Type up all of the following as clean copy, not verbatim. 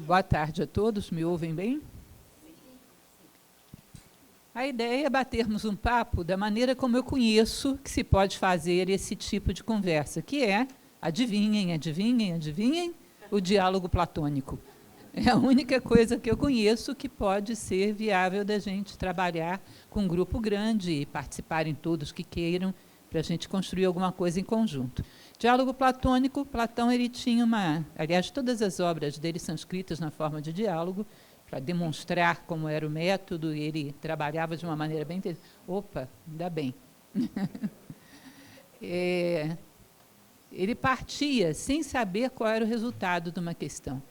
Boa tarde a todos, me ouvem bem? A ideia é batermos um papo da maneira como eu conheço que se pode fazer esse tipo de conversa, que é, adivinhem, adivinhem, adivinhem, o diálogo platônico. É a única coisa que eu conheço que pode ser viável da gente trabalhar com um grupo grande e participarem todos que queiram, para a gente construir alguma coisa em conjunto. Diálogo platônico, Platão ele tinha aliás, todas as obras dele são escritas na forma de diálogo, para demonstrar como era o método, e ele trabalhava de uma maneira bem... Opa, ainda bem. Ele partia sem saber qual era o resultado de uma questão.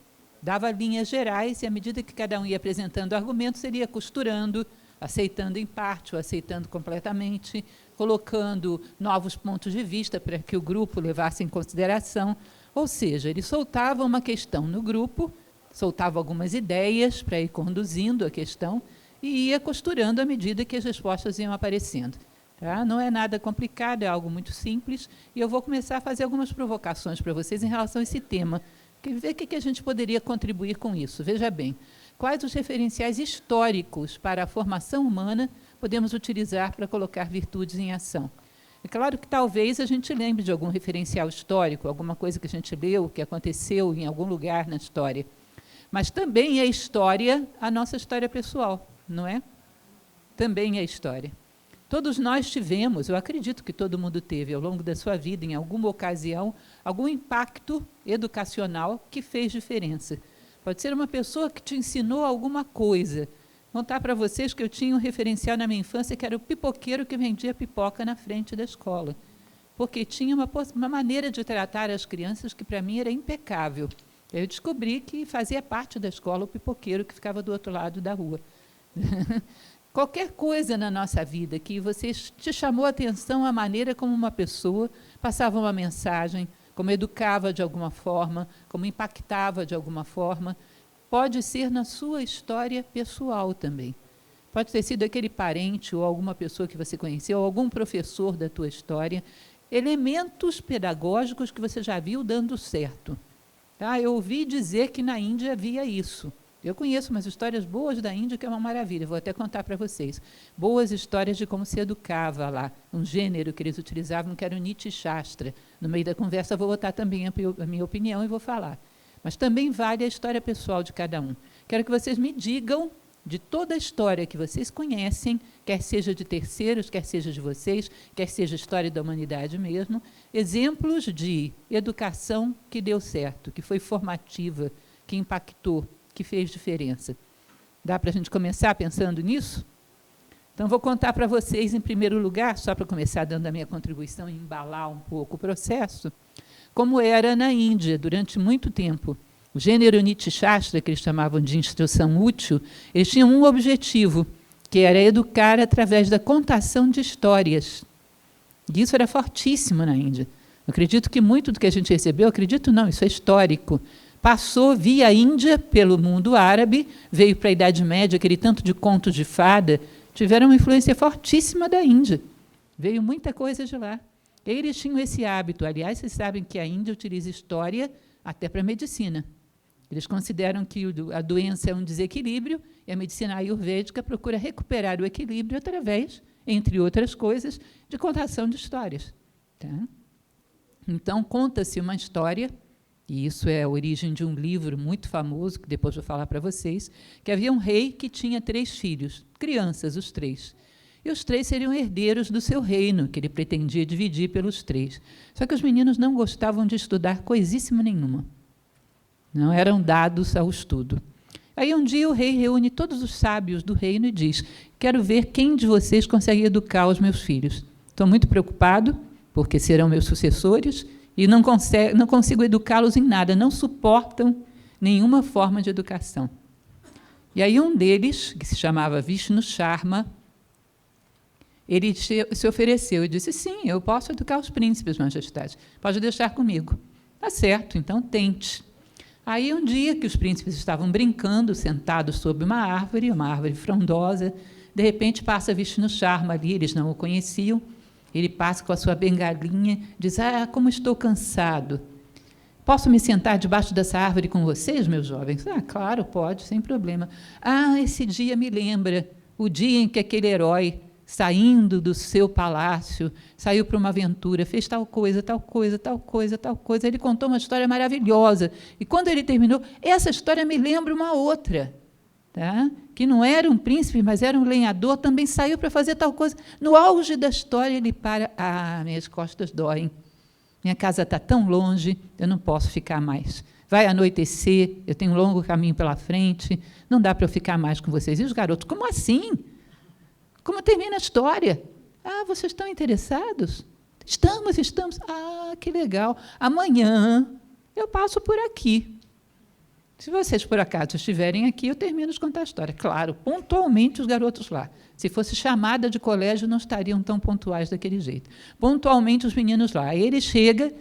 Dava linhas gerais e, à medida que cada um ia apresentando argumentos, ele ia costurando, aceitando em parte ou aceitando completamente, colocando novos pontos de vista para que o grupo levasse em consideração. Ou seja, ele soltava uma questão no grupo, soltava algumas ideias para ir conduzindo a questão e ia costurando à medida que as respostas iam aparecendo. Tá? Não é nada complicado, é algo muito simples, e eu vou começar a fazer algumas provocações para vocês em relação a esse tema. Ver o que a gente poderia contribuir com isso. Veja bem, quais os referenciais históricos para a formação humana podemos utilizar para colocar virtudes em ação? É claro que talvez a gente lembre de algum referencial histórico, alguma coisa que a gente leu, que aconteceu em algum lugar na história. Mas também é história a nossa história pessoal, não é? Também é história. Todos nós tivemos, eu acredito que todo mundo teve, ao longo da sua vida, em alguma ocasião, algum impacto educacional que fez diferença. Pode ser uma pessoa que te ensinou alguma coisa. Vou contar para vocês que eu tinha um referencial na minha infância, que era o pipoqueiro que vendia pipoca na frente da escola. Porque tinha uma maneira de tratar as crianças que, para mim, era impecável. Eu descobri que fazia parte da escola o pipoqueiro que ficava do outro lado da rua. Qualquer coisa na nossa vida que te chamou a atenção a maneira como uma pessoa passava uma mensagem, como educava de alguma forma, como impactava de alguma forma, pode ser na sua história pessoal também. Pode ter sido aquele parente ou alguma pessoa que você conheceu, ou algum professor da tua história, elementos pedagógicos que você já viu dando certo. Tá? Eu ouvi dizer que na Índia havia isso. Eu conheço umas histórias boas da Índia, que é uma maravilha, vou até contar para vocês. Boas histórias de como se educava lá, um gênero que eles utilizavam, que era o Niti Shastra. No meio da conversa, vou botar também a minha opinião e vou falar. Mas também vale a história pessoal de cada um. Quero que vocês me digam, de toda a história que vocês conhecem, quer seja de terceiros, quer seja de vocês, quer seja história da humanidade mesmo, exemplos de educação que deu certo, que foi formativa, que impactou, que fez diferença. Dá para a gente começar pensando nisso? Então, vou contar para vocês, em primeiro lugar, só para começar dando a minha contribuição e embalar um pouco o processo, como era na Índia, durante muito tempo. O gênero Niti Shastra, que eles chamavam de instrução útil, eles tinham um objetivo, que era educar através da contação de histórias. E isso era fortíssimo na Índia. Eu acredito que muito do que a gente recebeu, acredito não, isso é histórico, passou via Índia, pelo mundo árabe, veio para a Idade Média, aquele tanto de contos de fada, tiveram uma influência fortíssima da Índia. Veio muita coisa de lá. E aí eles tinham esse hábito. Aliás, vocês sabem que a Índia utiliza história até para a medicina. Eles consideram que a doença é um desequilíbrio, e a medicina ayurvédica procura recuperar o equilíbrio através, entre outras coisas, de contação de histórias. Tá? Então, conta-se uma história, e isso é a origem de um livro muito famoso, que depois vou falar para vocês, que havia um rei que tinha 3 filhos, crianças, os 3. E os 3 seriam herdeiros do seu reino, que ele pretendia dividir pelos 3. Só que os meninos não gostavam de estudar coisíssima nenhuma. Não eram dados ao estudo. Aí, um dia, o rei reúne todos os sábios do reino e diz: quero ver quem de vocês consegue educar os meus filhos. Estou muito preocupado, porque serão meus sucessores, e não consigo educá-los em nada, não suportam nenhuma forma de educação. E aí um deles, que se chamava Vishnu Sharma, ele se ofereceu e disse: sim, eu posso educar os príncipes, majestade, pode deixar comigo. Tá certo, então tente. Aí um dia que os príncipes estavam brincando, sentados sob uma árvore frondosa, de repente passa Vishnu Sharma ali, eles não o conheciam, ele passa com a sua bengalinha, diz: como estou cansado. Posso me sentar debaixo dessa árvore com vocês, meus jovens? Ah, claro, pode, sem problema. Ah, esse dia me lembra o dia em que aquele herói, saindo do seu palácio, saiu para uma aventura, fez tal coisa, tal coisa, tal coisa, tal coisa. Ele contou uma história maravilhosa. E, quando ele terminou, essa história me lembra uma outra, tá? Que não era um príncipe, mas era um lenhador, também saiu para fazer tal coisa. No auge da história, ele para. Ah, minhas costas doem. Minha casa está tão longe, eu não posso ficar mais. Vai anoitecer, eu tenho um longo caminho pela frente, não dá para eu ficar mais com vocês. E os garotos, como assim? Como termina a história? Ah, vocês estão interessados? Estamos. Ah, que legal. Amanhã eu passo por aqui. Se vocês, por acaso, estiverem aqui, eu termino de contar a história. Claro, pontualmente os garotos lá. Se fosse chamada de colégio, não estariam tão pontuais daquele jeito. Pontualmente os meninos lá. Ele chega,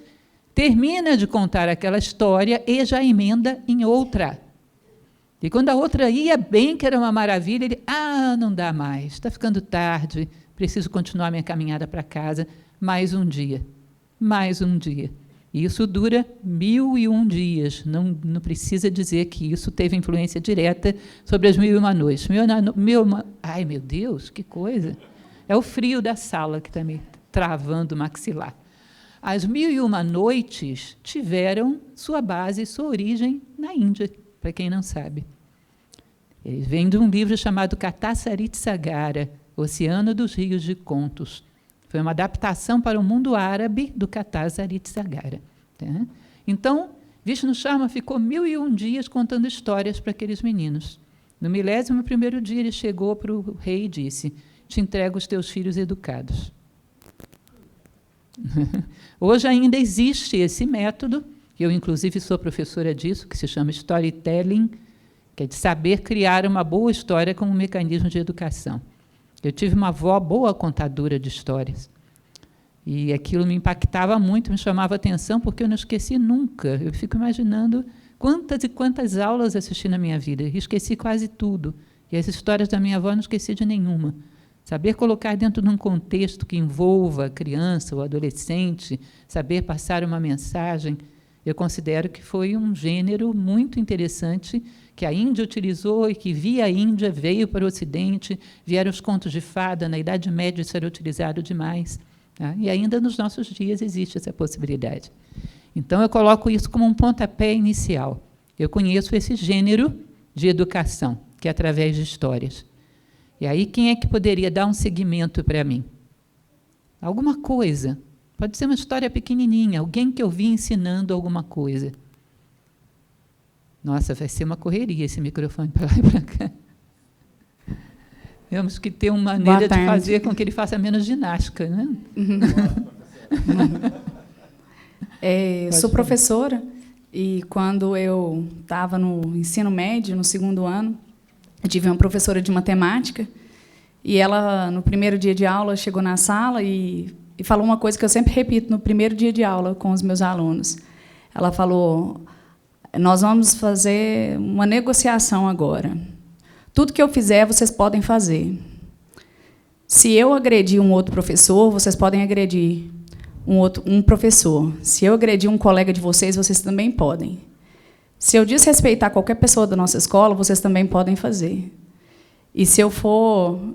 termina de contar aquela história e já emenda em outra. E, quando a outra ia bem, que era uma maravilha, ele, não dá mais, está ficando tarde, preciso continuar minha caminhada para casa, mais um dia. E isso dura 1001 dias, não precisa dizer que isso teve influência direta sobre as 1001 noites. Ai, meu Deus, que coisa! É o frio da sala que está me travando o maxilar. As 1001 noites tiveram sua base, sua origem na Índia, para quem não sabe. Ele vem de um livro chamado Katha Sarit Sagara, Oceano dos Rios de Contos. Foi uma adaptação para o mundo árabe do Katha Sarit Sagara. Tá? Então, Vishnu Sharma ficou 1001 dias contando histórias para aqueles meninos. No 11º dia, ele chegou para o rei e disse: te entrego os teus filhos educados. Hoje ainda existe esse método, eu, inclusive, sou professora disso, que se chama storytelling, que é de saber criar uma boa história como um mecanismo de educação. Eu tive uma avó boa contadora de histórias, e aquilo me impactava muito, me chamava a atenção, porque eu não esqueci nunca. Eu fico imaginando quantas e quantas aulas assisti na minha vida, e esqueci quase tudo. E as histórias da minha avó não esqueci de nenhuma. Saber colocar dentro de um contexto que envolva a criança ou adolescente, saber passar uma mensagem, eu considero que foi um gênero muito interessante que a Índia utilizou e que, via a Índia, veio para o Ocidente, vieram os contos de fada, na Idade Média isso era utilizado demais, tá? E ainda nos nossos dias existe essa possibilidade. Então, eu coloco isso como um pontapé inicial. Eu conheço esse gênero de educação, que é através de histórias. E aí, quem é que poderia dar um segmento para mim? Alguma coisa. Pode ser uma história pequenininha, alguém que eu vi ensinando alguma coisa. Nossa, vai ser uma correria esse microfone para lá e para cá. Temos que ter uma maneira de fazer com que ele faça menos ginástica, né? Sou professora, e quando eu estava no ensino médio, no 2º ano, eu tive uma professora de matemática, e ela, no primeiro dia de aula, chegou na sala e falou uma coisa que eu sempre repito no primeiro dia de aula com os meus alunos. Ela falou: nós vamos fazer uma negociação agora. Tudo que eu fizer, vocês podem fazer. Se eu agredir um outro professor, vocês podem agredir um professor. Se eu agredir um colega de vocês, vocês também podem. Se eu desrespeitar qualquer pessoa da nossa escola, vocês também podem fazer. E se eu for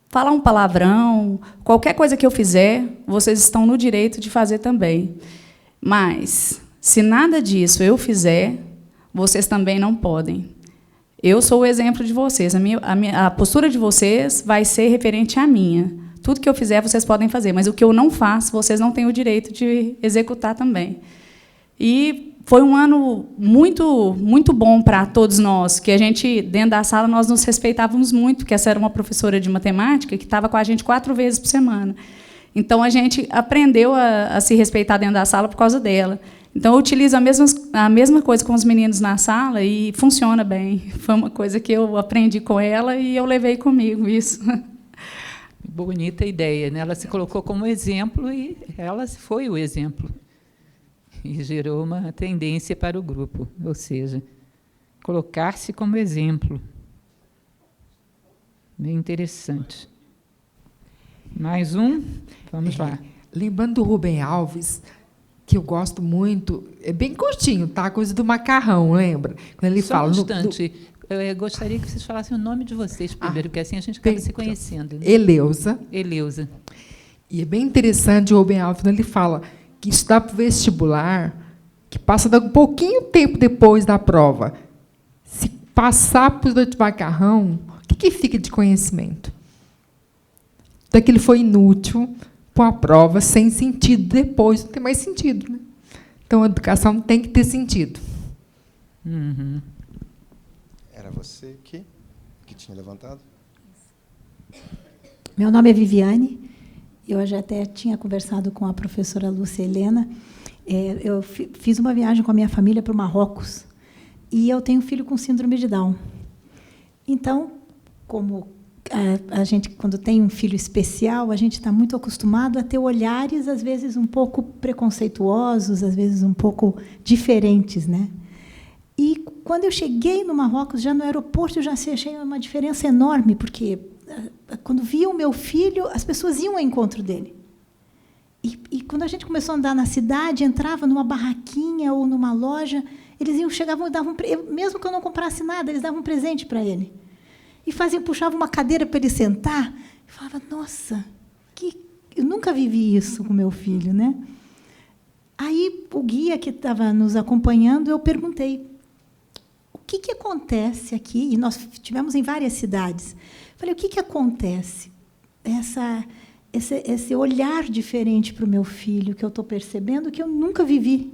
falar um palavrão, qualquer coisa que eu fizer, vocês estão no direito de fazer também. Mas, se nada disso eu fizer, vocês também não podem. Eu sou o exemplo de vocês. A postura de vocês vai ser referente à minha. Tudo que eu fizer, vocês podem fazer, mas o que eu não faço, vocês não têm o direito de executar também. E foi um ano muito, muito bom para todos nós, que a gente, dentro da sala, nós nos respeitávamos muito, porque essa era uma professora de matemática que estava com a gente 4 vezes por semana. Então, a gente aprendeu a se respeitar dentro da sala por causa dela. Então, eu utilizo a mesma coisa com os meninos na sala e funciona bem. Foi uma coisa que eu aprendi com ela e eu levei comigo isso. Bonita ideia, né? Ela se colocou como exemplo e ela foi o exemplo. E gerou uma tendência para o grupo, ou seja, colocar-se como exemplo. Bem interessante. Mais um? Vamos lá. Lembrando do Rubem Alves, que eu gosto muito, é bem curtinho, tá? A coisa do macarrão, lembra? Quando ele Só fala... um instante. Eu gostaria que vocês falassem o nome de vocês primeiro, porque assim a gente acaba se conhecendo. Né? Eleusa. Eleusa. E é bem interessante o Rubem Alves, quando ele fala que estudar para o vestibular, que passa um pouquinho tempo depois da prova, se passar para o de macarrão, o que fica de conhecimento? Daquilo foi inútil para a prova, sem sentido depois, não tem mais sentido. Né? Então, a educação tem que ter sentido. Uhum. Era você que tinha levantado? Meu nome é Viviane. Eu já até tinha conversado com a professora Lúcia Helena. Eu fiz uma viagem com a minha família para o Marrocos e eu tenho um filho com síndrome de Down. Então, como a gente, quando tem um filho especial, a gente está muito acostumado a ter olhares, às vezes, um pouco preconceituosos, às vezes, um pouco diferentes, né? E, quando eu cheguei no Marrocos, já no aeroporto, eu já achei uma diferença enorme, porque, quando via o meu filho, as pessoas iam ao encontro dele. E quando a gente começou a andar na cidade, entrava numa barraquinha ou numa loja, eles chegavam e davam, mesmo que eu não comprasse nada, eles davam um presente para ele. E puxavam uma cadeira para ele sentar. E falava, nossa, eu nunca vivi isso com meu filho, né? Aí, o guia que estava nos acompanhando, eu perguntei, o que acontece aqui? E nós estivemos em várias cidades. Falei, o que acontece? Esse olhar diferente para o meu filho, que eu estou percebendo, que eu nunca vivi.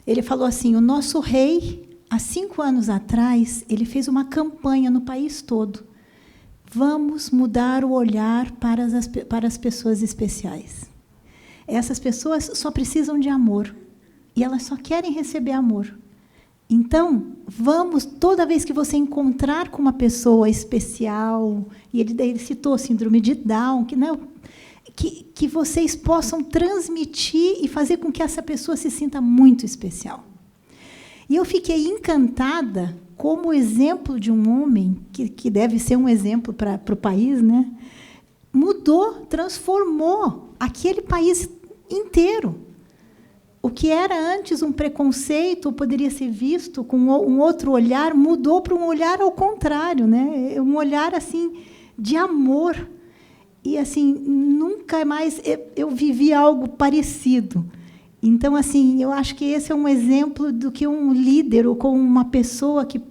Ele falou assim, o nosso rei, há 5 anos atrás, ele fez uma campanha no país todo. Vamos mudar o olhar para as pessoas especiais. Essas pessoas só precisam de amor. E elas só querem receber amor. Então, toda vez que você encontrar com uma pessoa especial, e ele citou síndrome de Down, que vocês possam transmitir e fazer com que essa pessoa se sinta muito especial. E eu fiquei encantada como exemplo de um homem, que deve ser um exemplo para o país, né? Mudou, transformou aquele país inteiro. O que era antes um preconceito, poderia ser visto com um outro olhar, mudou para um olhar ao contrário, né? Um olhar assim de amor. E assim, nunca mais eu vivi algo parecido. Então, assim, eu acho que esse é um exemplo do que um líder ou como uma pessoa que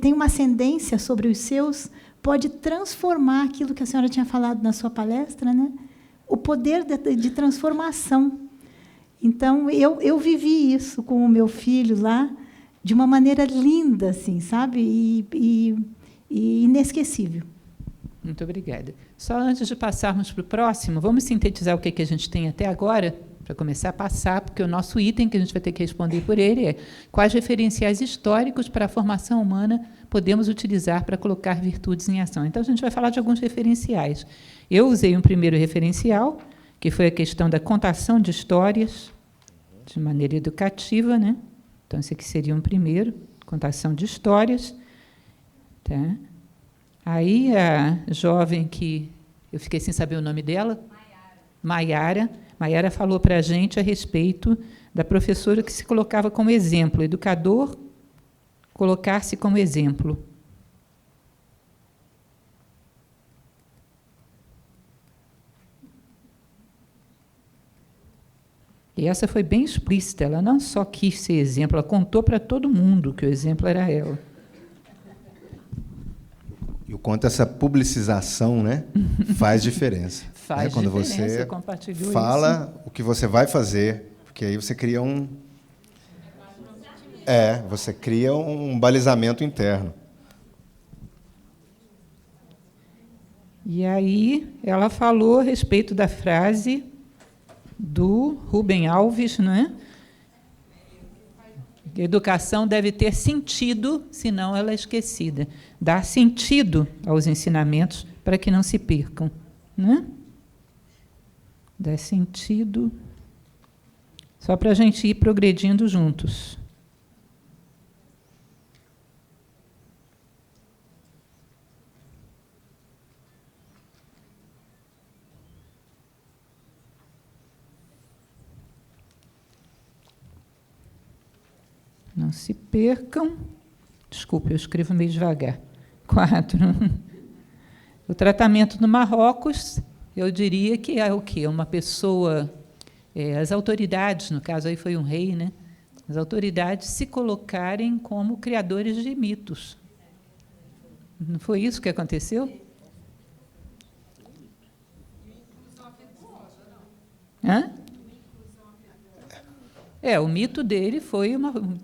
tem uma ascendência sobre os seus pode transformar aquilo que a senhora tinha falado na sua palestra, né? O poder de transformação. Então, eu vivi isso com o meu filho lá de uma maneira linda, assim, sabe? E inesquecível. Muito obrigada. Só antes de passarmos para o próximo, vamos sintetizar o que a gente tem até agora, para começar a passar, porque o nosso item que a gente vai ter que responder por ele é quais referenciais históricos para a formação humana podemos utilizar para colocar virtudes em ação. Então, a gente vai falar de alguns referenciais. Eu usei um primeiro referencial, que foi a questão da contação de histórias de maneira educativa, né? Então, esse aqui seria um primeiro, contação de histórias. Tá? Aí, a jovem que... Eu fiquei sem saber o nome dela. Maiara. Maiara falou para a gente a respeito da professora que se colocava como exemplo, educador colocar-se como exemplo. E essa foi bem explícita, ela não só quis ser exemplo, ela contou para todo mundo que o exemplo era ela. E o quanto essa publicização, né, faz diferença. Faz quando diferença, você fala isso. O que você vai fazer, porque aí você cria você cria um balizamento interno. E aí ela falou a respeito da frase do Rubem Alves, né? Educação deve ter sentido, senão ela é esquecida. Dar sentido aos ensinamentos para que não se percam. Né? Dar sentido, só para a gente ir progredindo juntos. se percam. Desculpe, eu escrevo meio devagar. 4. O tratamento no Marrocos, eu diria que é o quê? Uma pessoa, as autoridades, no caso aí foi um rei, né? As autoridades se colocarem como criadores de mitos. Não foi isso que aconteceu? Hã? O mito dele foi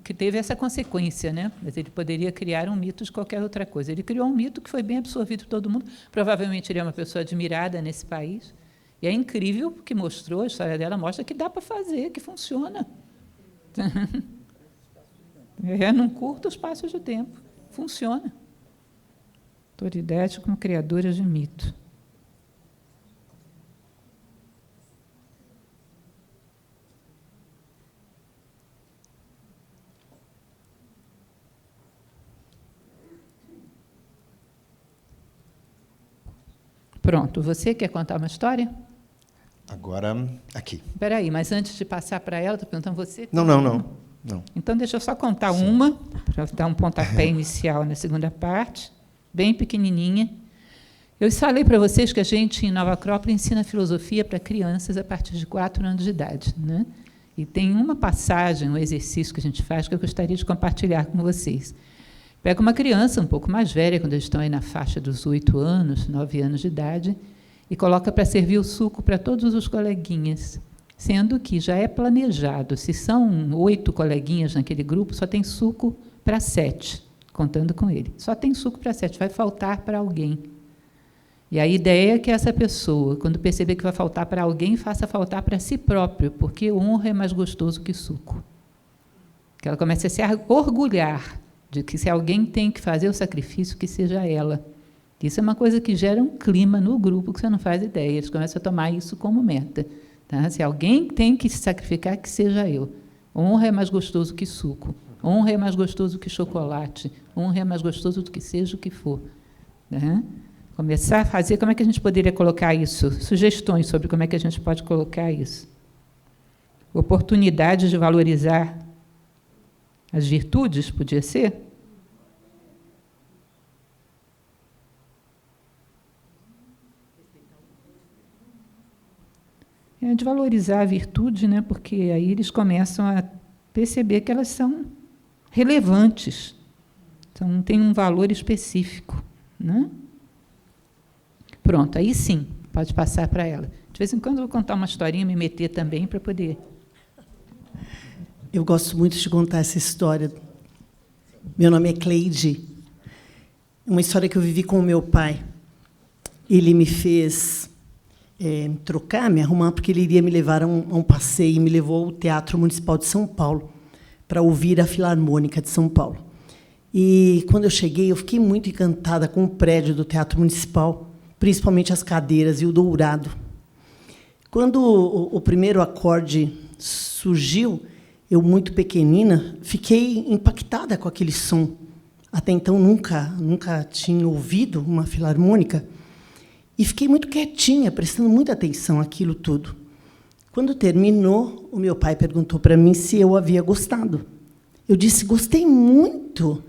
que teve essa consequência, né? Mas ele poderia criar um mito de qualquer outra coisa. Ele criou um mito que foi bem absorvido por todo mundo. Provavelmente ele é uma pessoa admirada nesse país. E é incrível, porque mostrou, a história dela mostra que dá para fazer, que funciona. Num curto espaço de tempo. Funciona. Autoridade como criadora de mito. Pronto, você quer contar uma história? Agora, aqui. Espera aí, mas antes de passar para ela, estou perguntando você. Não. Então, deixa eu só contar uma, para dar um pontapé inicial na segunda parte, bem pequenininha. Eu falei para vocês que a gente, em Nova Acrópole, ensina filosofia para crianças a partir de 4 anos de idade, né? E tem uma passagem, um exercício que a gente faz, que eu gostaria de compartilhar com vocês. Pega uma criança um pouco mais velha, quando eles estão aí na faixa dos 8 anos, 9 anos de idade, e coloca para servir o suco para todos os coleguinhas, sendo que já é planejado. Se são 8 coleguinhas naquele grupo, só tem suco para 7, contando com ele. Só tem suco para 7, vai faltar para alguém. E a ideia é que essa pessoa, quando perceber que vai faltar para alguém, faça faltar para si próprio, porque honra é mais gostoso que suco. Que ela comece a se orgulhar de que se alguém tem que fazer o sacrifício, que seja ela. Isso é uma coisa que gera um clima no grupo que você não faz ideia. Eles começam a tomar isso como meta. Tá? Se alguém tem que se sacrificar, que seja eu. Honra é mais gostoso que suco. Honra é mais gostoso que chocolate. Honra é mais gostoso do que seja o que for. Tá? Começar a fazer, como é que a gente poderia colocar isso? Sugestões sobre como é que a gente pode colocar isso. Oportunidade de valorizar as virtudes, podia ser? De valorizar a virtude, né? Porque aí eles começam a perceber que elas são relevantes, então têm um valor específico, né? Pronto, aí sim, pode passar para ela. De vez em quando eu vou contar uma historinha, me meter também para poder... Eu gosto muito de contar essa história. Meu nome é Cleide. Uma história que eu vivi com o meu pai. Ele me fez trocar, me arrumar, porque ele iria me levar a um passeio, e me levou ao Teatro Municipal de São Paulo para ouvir a Filarmônica de São Paulo. E, quando eu cheguei, eu fiquei muito encantada com o prédio do Teatro Municipal, principalmente as cadeiras e o dourado. Quando o primeiro acorde surgiu, eu, muito pequenina, fiquei impactada com aquele som. Até então, nunca tinha ouvido uma filarmônica. E fiquei muito quietinha, prestando muita atenção àquilo tudo. Quando terminou, o meu pai perguntou para mim se eu havia gostado. Eu disse, gostei muito.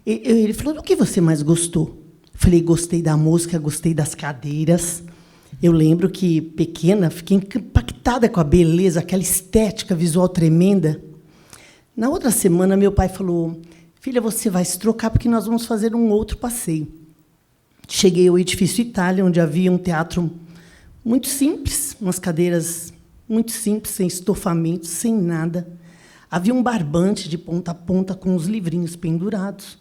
Ele falou, do que você mais gostou? Falei, gostei da música, gostei das cadeiras. Eu lembro que, pequena, fiquei impactada com a beleza, aquela estética visual tremenda. Na outra semana, meu pai falou, filha, você vai se trocar porque nós vamos fazer um outro passeio. Cheguei ao Edifício Itália, onde havia um teatro muito simples, umas cadeiras muito simples, sem estofamento, sem nada. Havia um barbante de ponta a ponta com os livrinhos pendurados.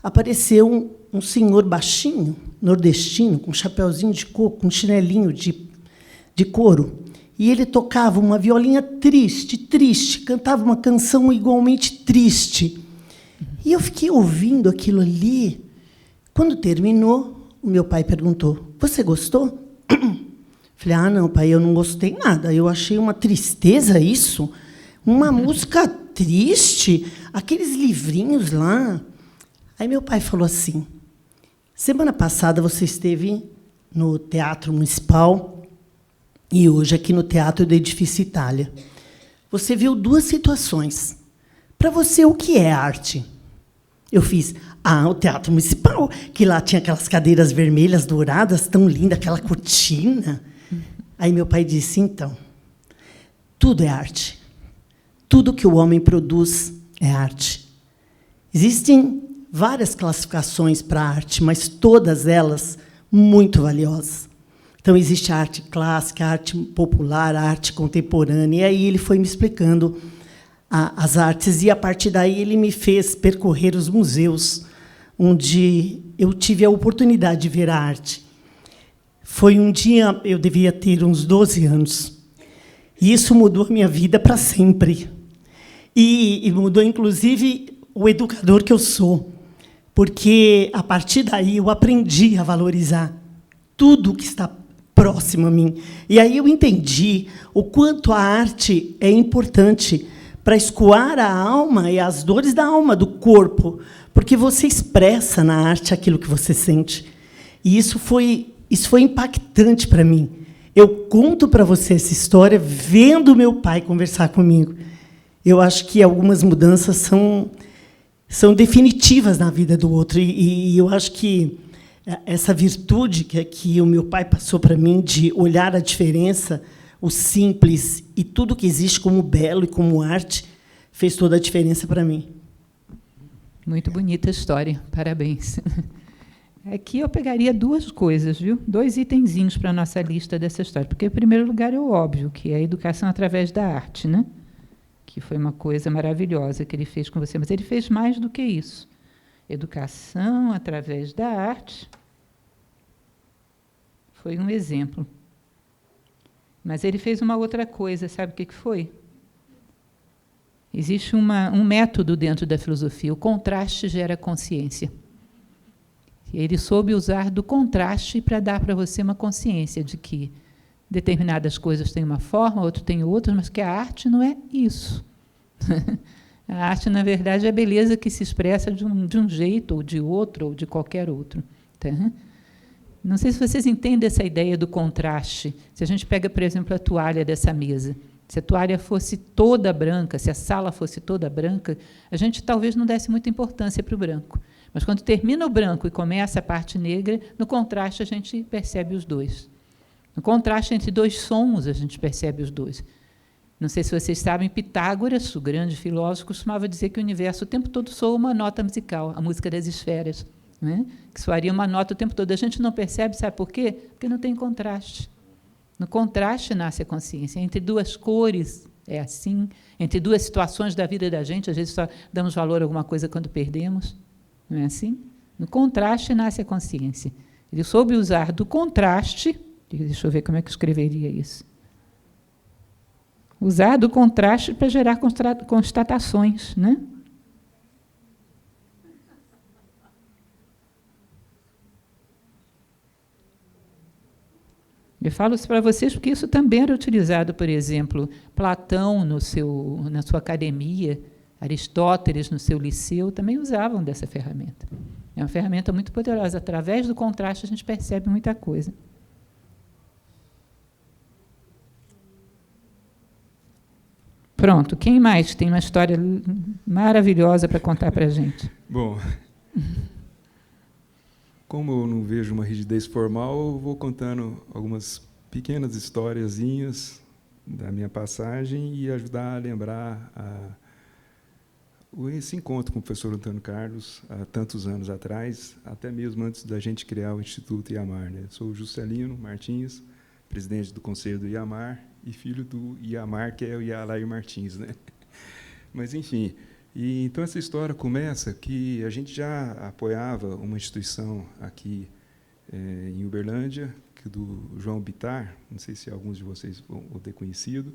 Apareceu um senhor baixinho, nordestino, com um chapeuzinho de coco, com um chinelinho de couro. E ele tocava uma violinha triste, cantava uma canção igualmente triste. E eu fiquei ouvindo aquilo ali. Quando terminou, o meu pai perguntou, você gostou? Falei, não, pai, eu não gostei nada. Eu achei uma tristeza isso. Uma música triste, aqueles livrinhos lá. Aí meu pai falou assim, semana passada você esteve no Teatro Municipal e hoje aqui no Teatro do Edifício Itália. Você viu duas situações. para você, o que é arte? Eu fiz, o Teatro Municipal, que lá tinha aquelas cadeiras vermelhas, douradas, tão linda, aquela cortina. Aí meu pai disse, então, tudo é arte. Tudo que o homem produz é arte. Existem várias classificações para a arte, mas todas elas muito valiosas. Então, existe a arte clássica, a arte popular, a arte contemporânea. E aí ele foi me explicando as artes, e, a partir daí, ele me fez percorrer os museus, onde eu tive a oportunidade de ver a arte. Foi um dia, eu devia ter uns 12 anos, e isso mudou a minha vida para sempre. E mudou, inclusive, o educador que eu sou, porque, a partir daí, eu aprendi a valorizar tudo que está próximo a mim. E aí eu entendi o quanto a arte é importante para escoar a alma e as dores da alma, do corpo, porque você expressa na arte aquilo que você sente. E isso foi impactante para mim. Eu conto para você essa história vendo meu pai conversar comigo. Eu acho que algumas mudanças são definitivas na vida do outro, e eu acho que essa virtude que o meu pai passou para mim, de olhar a diferença, o simples e tudo que existe como belo e como arte, fez toda a diferença para mim. Muito bonita a história, parabéns. Aqui eu pegaria duas coisas, viu? 2 itenzinhos para a nossa lista dessa história, porque, em primeiro lugar, é o óbvio, que é a educação através da arte, né? Que foi uma coisa maravilhosa que ele fez com você, mas ele fez mais do que isso. Educação através da arte foi um exemplo. Mas ele fez uma outra coisa, sabe o que foi? Existe um método dentro da filosofia, o contraste gera consciência. Ele soube usar do contraste para dar para você uma consciência de que determinadas coisas têm uma forma, outras têm outras, mas que a arte não é isso. A arte, na verdade, é a beleza que se expressa de um jeito, ou de outro, ou de qualquer outro. Tá? Não sei se vocês entendem essa ideia do contraste. Se a gente pega, por exemplo, a toalha dessa mesa, se a toalha fosse toda branca, se a sala fosse toda branca, a gente talvez não desse muita importância para o branco. Mas, quando termina o branco e começa a parte negra, no contraste a gente percebe os dois. No contraste entre 2 sons, a gente percebe os dois. Não sei se vocês sabem, Pitágoras, o grande filósofo, costumava dizer que o universo o tempo todo soa uma nota musical, a música das esferas, né? Que soaria uma nota o tempo todo. A gente não percebe, sabe por quê? Porque não tem contraste. No contraste nasce a consciência. Entre 2 cores é assim, entre 2 situações da vida da gente, às vezes só damos valor a alguma coisa quando perdemos, não é assim? No contraste nasce a consciência. Ele soube usar do contraste, deixa eu ver como é que eu escreveria isso. Usar do contraste para gerar constatações, né? Eu falo isso para vocês porque isso também era utilizado, por exemplo, Platão na sua academia, Aristóteles no seu liceu, também usavam dessa ferramenta. É uma ferramenta muito poderosa. Através do contraste, a gente percebe muita coisa. Pronto, quem mais tem uma história maravilhosa para contar para a gente? Bom, como eu não vejo uma rigidez formal, eu vou contando algumas pequenas historiazinhas da minha passagem e ajudar a lembrar esse encontro com o professor Antônio Carlos, há tantos anos atrás, até mesmo antes da gente criar o Instituto Iamar, né? Sou o Juscelino Martins, presidente do Conselho do Iamar, e filho do Iamar, que é o Ialair Martins, né? Mas, enfim, então essa história começa que a gente já apoiava uma instituição aqui em Uberlândia, do João Bittar, não sei se alguns de vocês vão ter conhecido,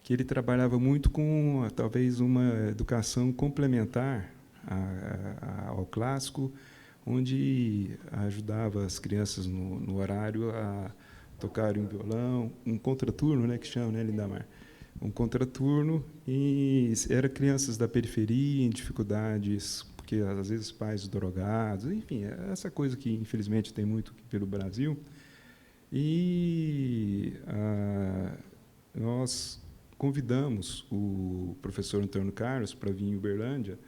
que ele trabalhava muito com, talvez, uma educação complementar ao clássico, onde ajudava as crianças no horário a tocarem um violão, um contraturno, né, que chama, né, Lindamar? Um contraturno, e eram crianças da periferia, em dificuldades, porque, às vezes, pais drogados, enfim, essa coisa que, infelizmente, tem muito pelo Brasil. E nós convidamos o professor Antônio Carlos para vir em Uberlândia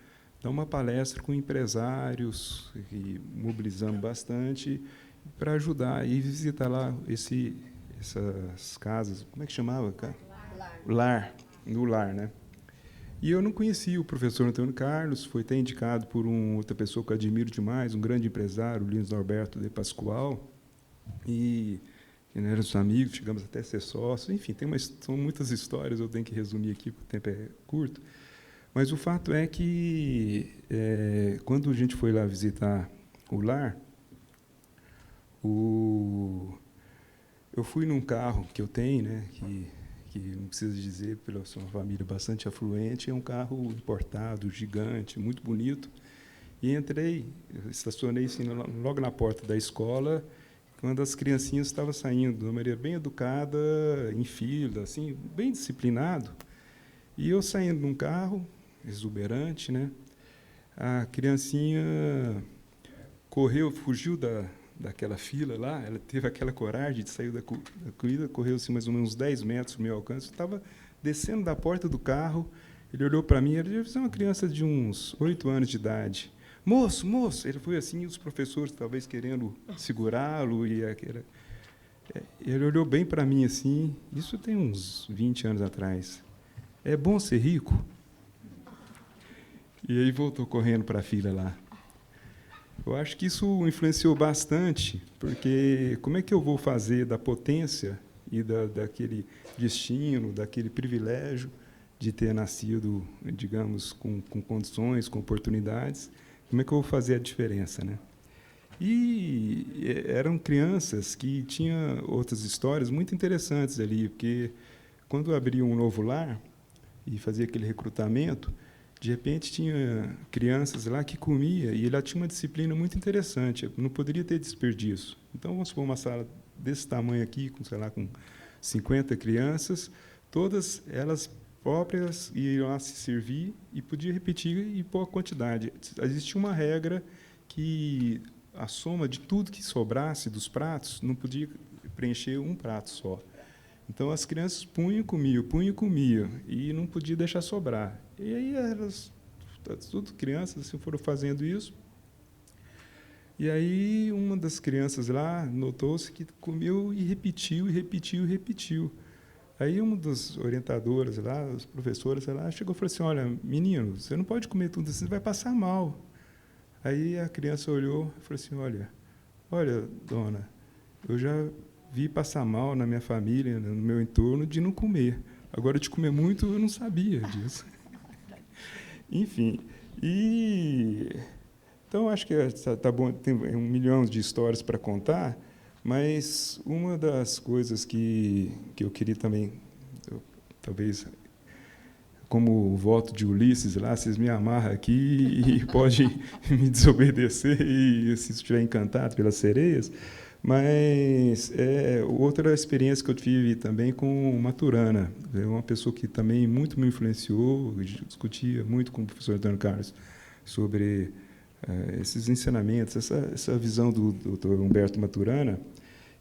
dar uma palestra com empresários, e mobilizamos bastante para ajudar e visitar lá essas casas. Como é que chamava? No lar, né? E eu não conhecia o professor Antônio Carlos, foi até indicado por outra pessoa que eu admiro demais, um grande empresário, o Lins Norberto de Pascoal, e éramos amigos, chegamos até a ser sócios. Enfim, são muitas histórias, eu tenho que resumir aqui, porque o tempo é curto. Mas o fato é que, quando a gente foi lá visitar o lar, eu fui num carro que eu tenho, né, que não precisa dizer, pela sua família bastante afluente, é um carro importado, gigante, muito bonito. E entrei, estacionei assim, logo na porta da escola, quando as criancinhas estavam saindo de uma maneira bem educada, em fila, assim, bem disciplinado. E eu saindo num carro, exuberante, né? A criancinha correu, fugiu daquela fila lá, ela teve aquela coragem de sair da corrida, correu assim, mais ou menos uns 10 metros no meu alcance, estava descendo da porta do carro, ele olhou para mim, ele era uma criança de uns 8 anos de idade. Moço, moço! Ele foi assim, os professores talvez querendo segurá-lo, e ele olhou bem para mim assim, isso tem uns 20 anos atrás. É bom ser rico? E aí voltou correndo para a fila lá. Eu acho que isso influenciou bastante, porque como é que eu vou fazer da potência e daquele destino, daquele privilégio de ter nascido, digamos, com condições, com oportunidades, como é que eu vou fazer a diferença, né? E eram crianças que tinham outras histórias muito interessantes ali, porque quando abria um novo lar e fazia aquele recrutamento, de repente tinha crianças lá que comia e ela tinha uma disciplina muito interessante, não poderia ter desperdício. Então, vamos supor uma sala desse tamanho aqui, com, sei lá, com 50 crianças, todas elas próprias iam lá se servir e podia repetir e pôr a quantidade. Existia uma regra que a soma de tudo que sobrasse dos pratos não podia preencher um prato só. Então, as crianças punham e comiam, e não podia deixar sobrar. E aí, elas, tudo crianças, assim, foram fazendo isso. E aí, uma das crianças lá notou-se que comeu e repetiu, e repetiu, e repetiu. Aí, uma das orientadoras lá, as professoras lá, chegou e falou assim, olha, menino, você não pode comer tudo assim, você vai passar mal. Aí, a criança olhou e falou assim, olha, dona, eu já vi passar mal na minha família, no meu entorno, de não comer. Agora, de comer muito, eu não sabia disso. Enfim, então, acho que tá bom, tem 1 milhão de histórias para contar, mas uma das coisas que eu queria também, talvez, como o voto de Ulisses lá, vocês me amarram aqui e podem me desobedecer e se estiver encantado pelas sereias. Mas outra experiência que eu tive também com Maturana, é uma pessoa que também muito me influenciou, discutia muito com o professor Antônio Carlos sobre esses ensinamentos, essa visão do Dr. Humberto Maturana,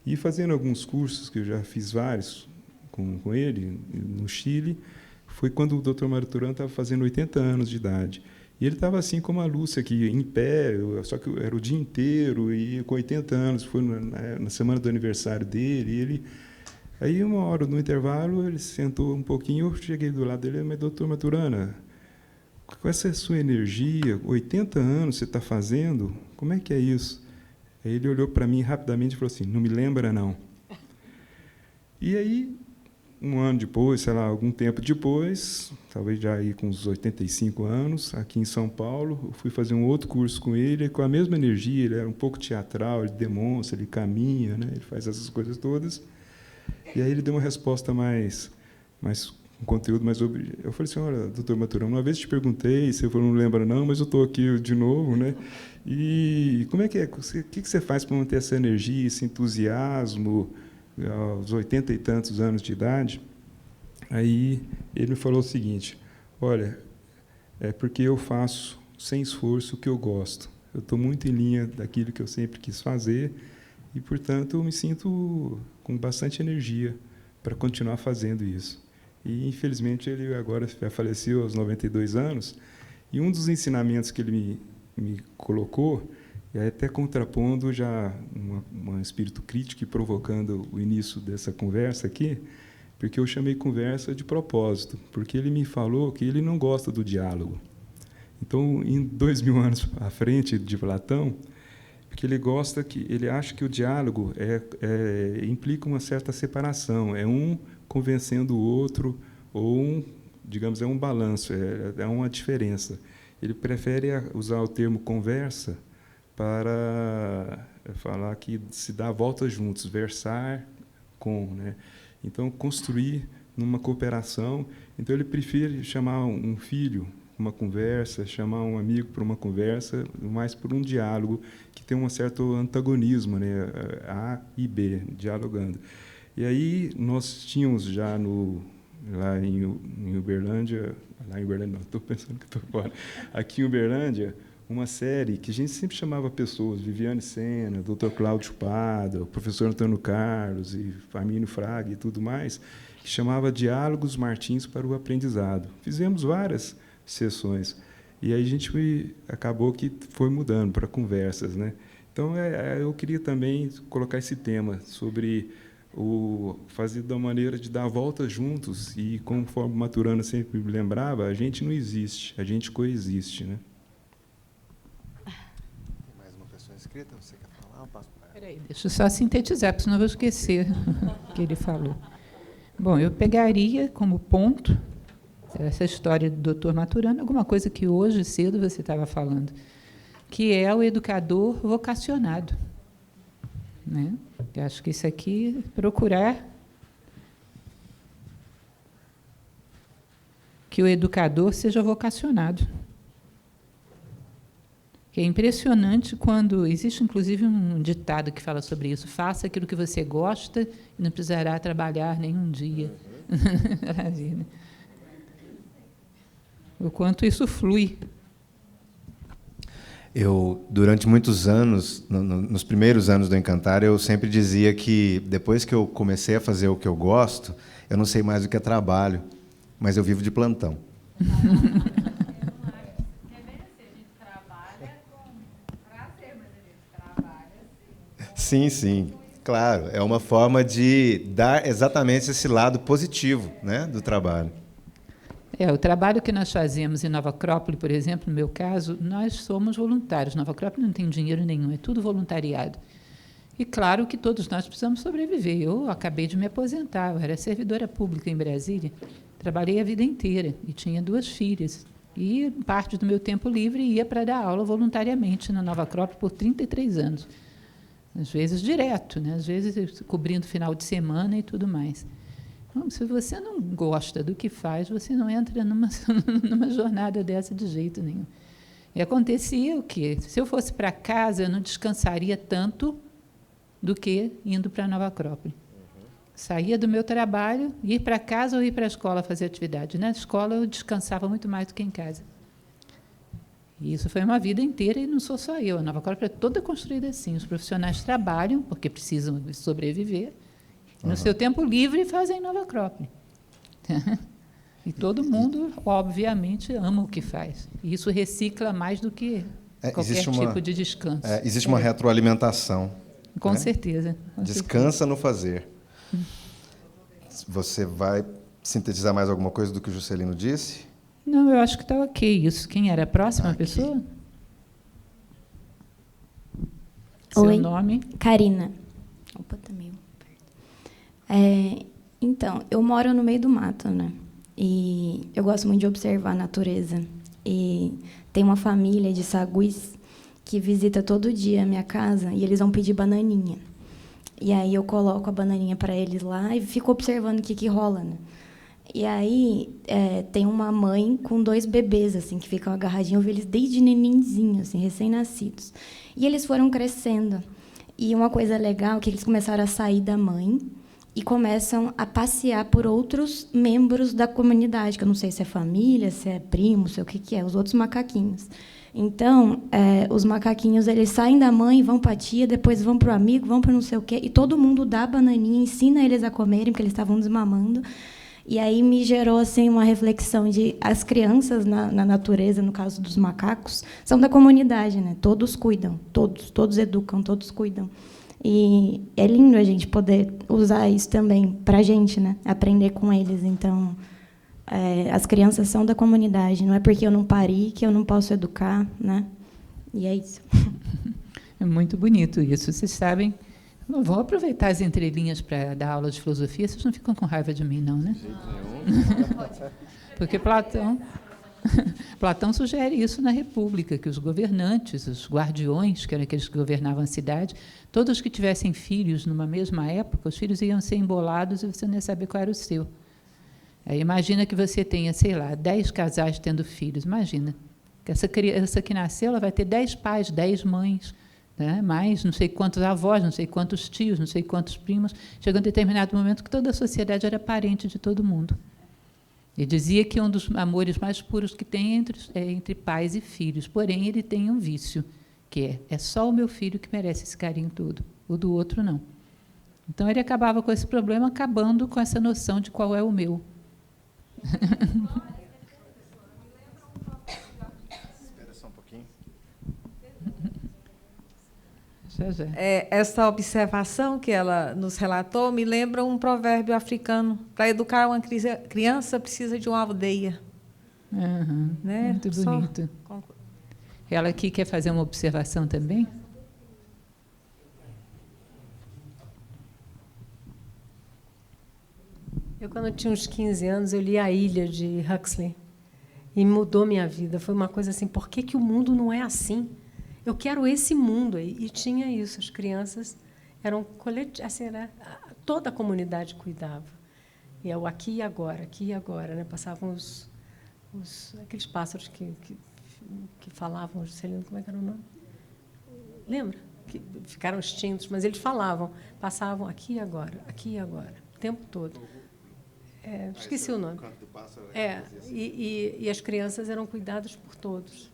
e fazendo alguns cursos, que eu já fiz vários com ele, no Chile, foi quando o Dr. Maturana estava fazendo 80 anos de idade. E ele estava assim como a Lúcia aqui, em pé, só que era o dia inteiro, e com 80 anos, foi na semana do aniversário dele, aí, uma hora no intervalo, ele sentou um pouquinho, eu cheguei do lado dele, mas, doutor Maturana, com essa sua energia, 80 anos você está fazendo, como é que é isso? Aí ele olhou para mim rapidamente e falou assim, não me lembra, não. E aí, um ano depois, sei lá, algum tempo depois, talvez já aí com uns 85 anos, aqui em São Paulo, eu fui fazer um outro curso com ele, com a mesma energia, ele era um pouco teatral, ele demonstra, ele caminha, né, ele faz essas coisas todas. E aí ele deu uma resposta mais um conteúdo mais... Eu falei assim, olha, doutor Maturana, uma vez te perguntei, você falou, não lembra não, mas eu estou aqui de novo, né? E como é que é? O que você faz para manter essa energia, esse entusiasmo, aos 80 e tantos anos de idade? Aí ele me falou o seguinte, olha, é porque eu faço sem esforço o que eu gosto. Eu estou muito em linha daquilo que eu sempre quis fazer e, portanto, eu me sinto com bastante energia para continuar fazendo isso. E, infelizmente, ele agora já faleceu aos 92 anos. E um dos ensinamentos que ele me colocou, e até contrapondo já um espírito crítico e provocando o início dessa conversa aqui, porque eu chamei conversa de propósito, porque ele me falou que ele não gosta do diálogo. Então, em 2000 anos à frente de Platão, porque ele acha que o diálogo implica uma certa separação, é um convencendo o outro, ou digamos, é um balanço, é uma diferença. Ele prefere usar o termo conversa para falar que se dá a volta juntos, versar com, né? Então, construir numa cooperação. Então, ele prefere chamar um filho para uma conversa, chamar um amigo para uma conversa, mais por um diálogo que tem um certo antagonismo, né? A e B, dialogando. E aí nós tínhamos já lá em Uberlândia, não, estou pensando que estou fora, aqui em Uberlândia, uma série que a gente sempre chamava pessoas, Viviane Sena, Dr. Cláudio Pada, o professor Antônio Carlos e Famílio Fraga e tudo mais, que chamava Diálogos Martins para o Aprendizado. Fizemos várias sessões e aí a gente acabou que foi mudando para conversas, né? Então eu queria também colocar esse tema sobre fazer da maneira de dar a volta juntos e, conforme o Maturana sempre me lembrava, a gente não existe, a gente coexiste, né? Escrita, você quer falar? Eu passo para ela. Peraí, deixa eu só sintetizar, porque senão eu vou esquecer o que ele falou. Bom, eu pegaria como ponto essa história do Dr. Maturana, alguma coisa que hoje cedo você estava falando, que é o educador vocacionado, né? Eu acho que isso aqui, procurar que o educador seja vocacionado. É impressionante quando existe, inclusive, um ditado que fala sobre isso: faça aquilo que você gosta e não precisará trabalhar nenhum dia. O quanto isso flui. Durante muitos anos, nos primeiros anos do Encantar, eu sempre dizia que, depois que eu comecei a fazer o que eu gosto, eu não sei mais o que é trabalho, mas eu vivo de plantão. Sim, sim, claro. É uma forma de dar exatamente esse lado positivo, né, do trabalho. O trabalho que nós fazemos em Nova Acrópole, por exemplo, no meu caso, nós somos voluntários. Nova Acrópole não tem dinheiro nenhum, é tudo voluntariado. E claro que todos nós precisamos sobreviver. Eu acabei de me aposentar, eu era servidora pública em Brasília, trabalhei a vida inteira e tinha 2 filhas. E parte do meu tempo livre ia para dar aula voluntariamente na Nova Acrópole por 33 anos. Às vezes direto, né? Às vezes cobrindo final de semana e tudo mais. Então, se você não gosta do que faz, você não entra numa jornada dessa de jeito nenhum. E acontecia o quê? Se eu fosse para casa, eu não descansaria tanto do que indo para a Nova Acrópole. Saía do meu trabalho, ir para casa ou ir para a escola fazer atividade. Na escola, eu descansava muito mais do que em casa. E isso foi uma vida inteira, e não sou só eu. A Nova Acrópole é toda construída assim. Os profissionais trabalham, porque precisam sobreviver, no seu tempo livre fazem Nova Acrópole. E todo mundo, obviamente, ama o que faz. E isso recicla mais do que qualquer tipo de descanso. Existe uma retroalimentação. Com né? certeza. Descansa no fazer. Você vai sintetizar mais alguma coisa do que o Juscelino disse? Não, eu acho que está ok isso. Quem era a próxima pessoa? Oi. Seu nome? Karina. Opa, tá meio perto. Então, eu moro no meio do mato, né? E eu gosto muito de observar a natureza. E tem uma família de saguis que visita todo dia a minha casa e eles vão pedir bananinha. E aí eu coloco a bananinha para eles lá e fico observando o que rola, né? E aí tem uma mãe com 2 bebês assim que ficam agarradinhos, eu vi eles desde neninzinho, assim, recém-nascidos. E eles foram crescendo. E uma coisa legal é que eles começaram a sair da mãe e começam a passear por outros membros da comunidade, que eu não sei se é família, se é primo, sei o que é, os outros macaquinhos. Então, os macaquinhos eles saem da mãe, vão para a tia, depois vão para o amigo, vão para não sei o quê, e todo mundo dá bananinha, ensina eles a comerem, porque eles estavam desmamando. E aí me gerou assim uma reflexão de as crianças na natureza, no caso dos macacos, são da comunidade, né? Todos cuidam, todos educam, todos cuidam. E é lindo a gente poder usar isso também para a gente, né? Aprender com eles. Então, as crianças são da comunidade. Não é porque eu não pari que eu não posso educar, né? E é isso. É muito bonito isso. Vocês sabem. Vou aproveitar as entrelinhas para dar aula de filosofia. Vocês não ficam com raiva de mim, não, né? Porque Platão sugere isso na República, que os governantes, os guardiões, que eram aqueles que governavam a cidade, todos que tivessem filhos numa mesma época, os filhos iam ser embolados e você não ia saber qual era o seu. Aí imagina que você tenha, sei lá, 10 casais tendo filhos. Imagina, que essa criança que nasceu, ela vai ter 10 pais, 10 mães, né? Mais não sei quantos avós, não sei quantos tios, não sei quantos primos. Chegou um determinado momento que toda a sociedade era parente de todo mundo. Ele dizia que um dos amores mais puros que tem é entre pais e filhos. Porém, ele tem um vício, que é só o meu filho que merece esse carinho todo, o do outro não. Então, ele acabava com esse problema, acabando com essa noção de qual é o meu. Espera só um pouquinho. Já. Essa observação que ela nos relatou me lembra um provérbio africano. Para educar uma criança, precisa de uma aldeia. Uhum, né? Muito bonito. Ela aqui quer fazer uma observação também? Eu, quando eu tinha uns 15 anos, eu li A Ilha, de Huxley, e mudou minha vida. Foi uma coisa assim, por que o mundo não é assim? Eu quero esse mundo. E tinha isso, as crianças eram coletivas, assim, né? Toda a comunidade cuidava. E é o aqui e agora. Né? Passavam aqueles pássaros que falavam, sei lá, como é que era o nome? Lembra? Que ficaram extintos, mas eles falavam, passavam aqui e agora, o tempo todo. Esqueci o nome. E as crianças eram cuidadas por todos.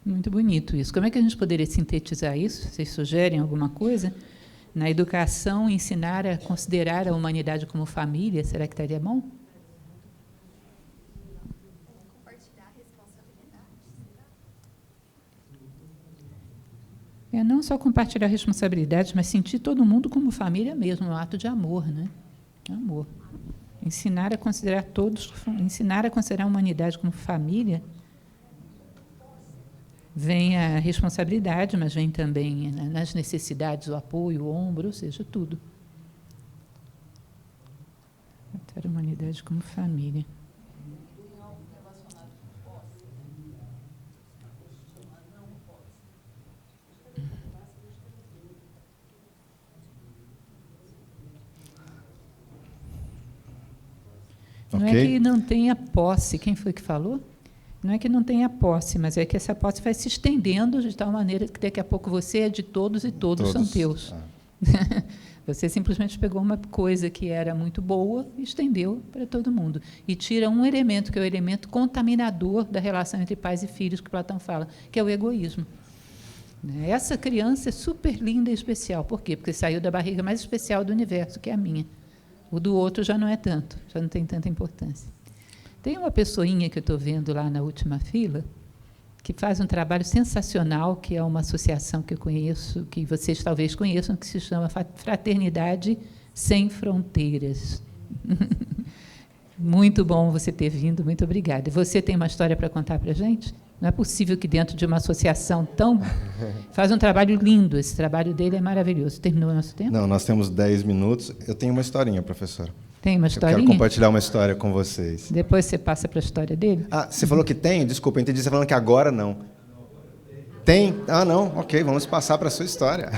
Muito bonito isso. Como é que a gente poderia sintetizar isso? Vocês sugerem alguma coisa? Na educação, ensinar a considerar a humanidade como família, será que estaria bom? Compartilhar responsabilidades. Não só compartilhar responsabilidades, mas sentir todo mundo como família mesmo, um ato de amor, né? Amor. Ensinar a considerar a humanidade como família. Vem a responsabilidade, mas vem também nas necessidades, o apoio, o ombro, ou seja, tudo. Tratar a humanidade como família. Não é que não tenha posse. Quem foi que falou? Não é que não tenha posse, mas é que essa posse vai se estendendo de tal maneira que daqui a pouco você é de todos e todos são teus. Você simplesmente pegou uma coisa que era muito boa e estendeu para todo mundo. E tira um elemento, que é o elemento contaminador da relação entre pais e filhos, que Platão fala, que é o egoísmo. Essa criança é super linda e especial. Por quê? Porque saiu da barriga mais especial do universo, que é a minha. O do outro já não é tanto, já não tem tanta importância. Tem uma pessoinha que eu estou vendo lá na última fila, que faz um trabalho sensacional, que é uma associação que eu conheço, que vocês talvez conheçam, que se chama Fraternidade Sem Fronteiras. Muito bom você ter vindo, muito obrigada. E você tem uma história para contar para a gente? Não é possível que dentro de uma associação tão... Faz um trabalho lindo, esse trabalho dele é maravilhoso. Terminou o nosso tempo? Não, nós temos 10 minutos. Eu tenho uma historinha, professora. Tem uma historinha? Eu quero compartilhar uma história com vocês. Depois você passa para a história dele? Você falou que tem? Desculpa, eu entendi você falando que agora não. Tem? Não. Ok, vamos passar para a sua história.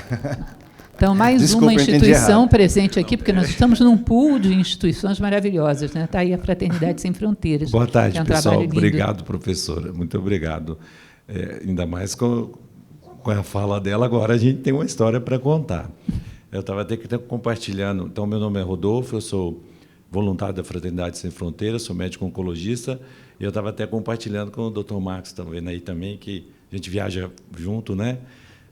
Então, mais uma instituição presente aqui, porque nós estamos num pool de instituições maravilhosas. Né? Está aí a Fraternidade Sem Fronteiras. Boa tarde, pessoal. Obrigado, professora. Muito obrigado. Ainda mais com a fala dela, agora a gente tem uma história para contar. Eu estava até compartilhando. Então, meu nome é Rodolfo, eu sou voluntário da Fraternidade Sem Fronteiras, sou médico oncologista, e eu estava até compartilhando com o Dr. Marcos, estão vendo aí também, que a gente viaja junto, né,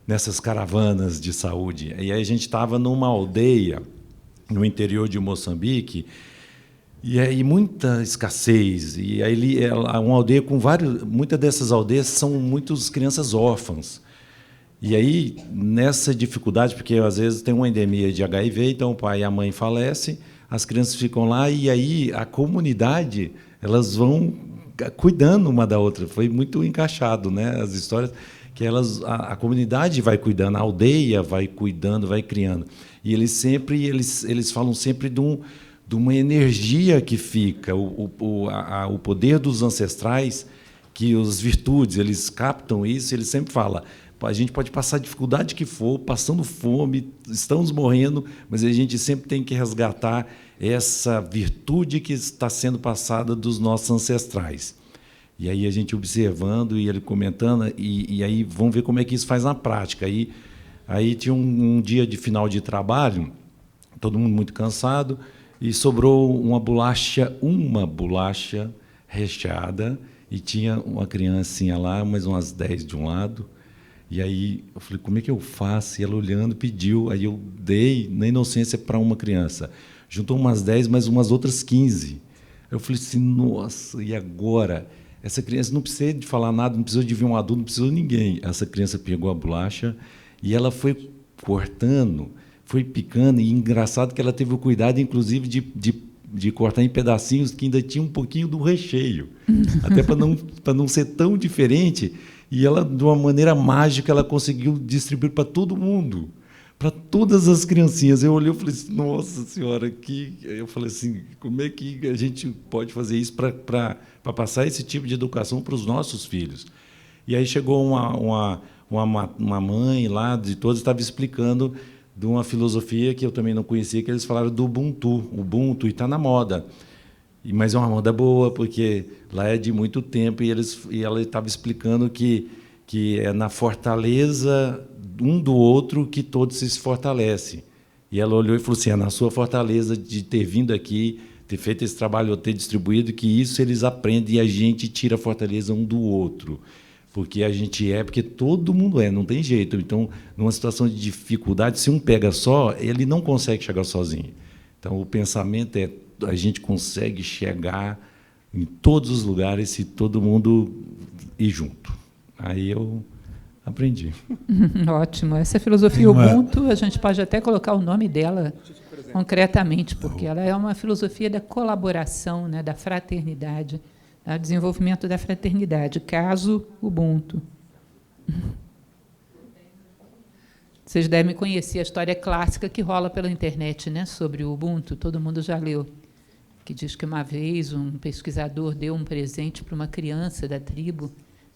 nessas caravanas de saúde. E aí a gente estava numa aldeia no interior de Moçambique, E aí muita escassez. E aí uma aldeia com muitas dessas aldeias são muitas crianças órfãs. E aí, nessa dificuldade, porque às vezes tem uma endemia de HIV, então o pai e a mãe falecem, as crianças ficam lá, e aí a comunidade, elas vão cuidando uma da outra. Foi muito encaixado, né, as histórias, que a comunidade vai cuidando, a aldeia vai cuidando, vai criando. E eles falam sempre de uma energia que fica, o poder dos ancestrais, que as virtudes, eles captam isso, eles sempre falam, a gente pode passar a dificuldade que for, passando fome, estamos morrendo, mas a gente sempre tem que resgatar essa virtude que está sendo passada dos nossos ancestrais. E aí a gente observando e ele comentando, e aí vamos ver como é que isso faz na prática. Aí tinha um dia de final de trabalho, todo mundo muito cansado, e sobrou uma bolacha recheada, e tinha uma criancinha lá, mais umas 10 de um lado. E aí eu falei, como é que eu faço? E ela olhando, pediu. Aí eu dei, na inocência, para uma criança. Juntou umas 10, mas umas outras 15. Eu falei assim, nossa, e agora? Essa criança não precisa de falar nada, não precisou de vir um adulto, não precisou de ninguém. Essa criança pegou a bolacha e ela foi cortando, foi picando. E engraçado que ela teve o cuidado, inclusive, de cortar em pedacinhos que ainda tinha um pouquinho do recheio. Até para não ser tão diferente. E ela, de uma maneira mágica, ela conseguiu distribuir para todo mundo, para todas as criancinhas. Eu olhei e falei assim, nossa senhora, eu falei assim, como é que a gente pode fazer isso para passar esse tipo de educação para os nossos filhos? E aí chegou uma mãe lá, de todos, estava explicando de uma filosofia que eu também não conhecia, que eles falaram do Ubuntu, e está na moda. Mas é uma moda boa, porque lá é de muito tempo, e ela estava explicando que é na fortaleza um do outro que todos se fortalecem. E ela olhou e falou assim, é na sua fortaleza de ter vindo aqui, ter feito esse trabalho, ter distribuído, que isso eles aprendem e a gente tira a fortaleza um do outro. Porque porque todo mundo não tem jeito. Então, numa situação de dificuldade, se um pega só, ele não consegue chegar sozinho. Então, o pensamento a gente consegue chegar em todos os lugares se todo mundo ir junto. Aí eu aprendi. Ótimo. Essa filosofia Ubuntu, a gente pode até colocar o nome dela concretamente, porque ela é uma filosofia da colaboração, né, da fraternidade, do desenvolvimento da fraternidade, caso Ubuntu. Vocês devem conhecer a história clássica que rola pela internet, né, sobre o Ubuntu, todo mundo já leu, que diz que uma vez um pesquisador deu um presente para uma criança da tribo.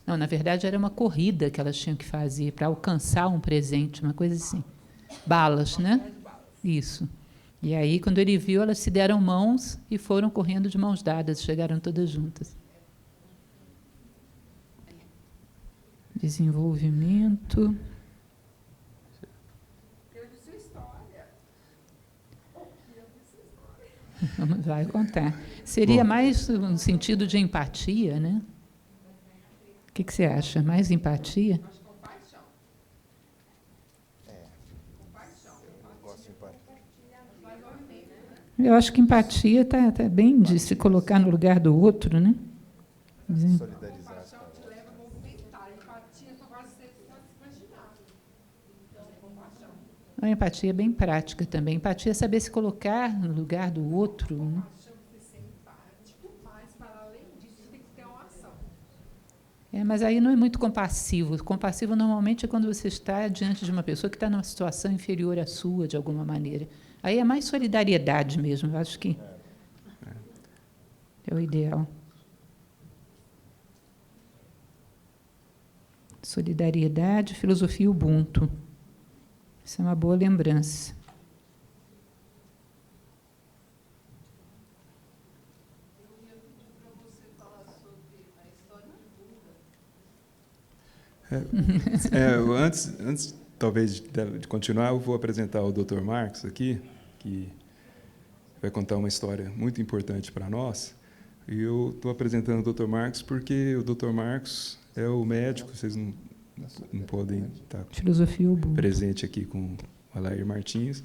Não, na verdade, era uma corrida que elas tinham que fazer para alcançar um presente, uma coisa assim. Balas, né? Isso. E aí, quando ele viu, elas se deram mãos e foram correndo de mãos dadas, chegaram todas juntas. Desenvolvimento. Vai contar. Seria mais um sentido de empatia, né? O que você acha? Mais empatia? Eu acho que empatia está bem de se colocar no lugar do outro, né? Solidarizar. A empatia é bem prática também. Empatia é saber se colocar no lugar do outro, né? Mas aí não é muito compassivo. Compassivo, normalmente, é quando você está diante de uma pessoa que está numa situação inferior à sua, de alguma maneira. Aí é mais solidariedade mesmo, eu acho que é o ideal. Solidariedade, filosofia Ubuntu. Isso é uma boa lembrança. Antes, talvez, de continuar, eu vou apresentar o Dr. Marcos aqui, que vai contar uma história muito importante para nós. E eu estou apresentando o Dr. Marcos porque o Dr. Marcos é o médico, vocês não podem estar presente aqui com o Alair Martins,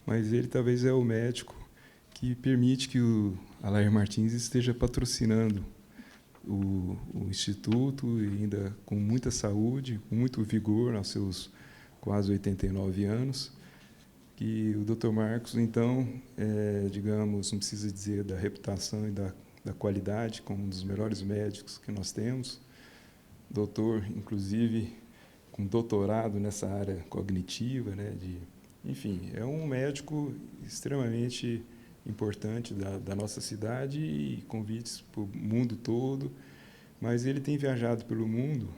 mas ele talvez é o médico que permite que o Alair Martins esteja patrocinando o Instituto, e ainda com muita saúde, com muito vigor, aos seus quase 89 anos, que o Dr. Marcos, então, digamos, não precisa dizer da reputação e da qualidade, como um dos melhores médicos que nós temos, doutor, inclusive, com doutorado nessa área cognitiva, né, enfim, é um médico extremamente importante da nossa cidade e convites para o mundo todo, mas ele tem viajado pelo mundo,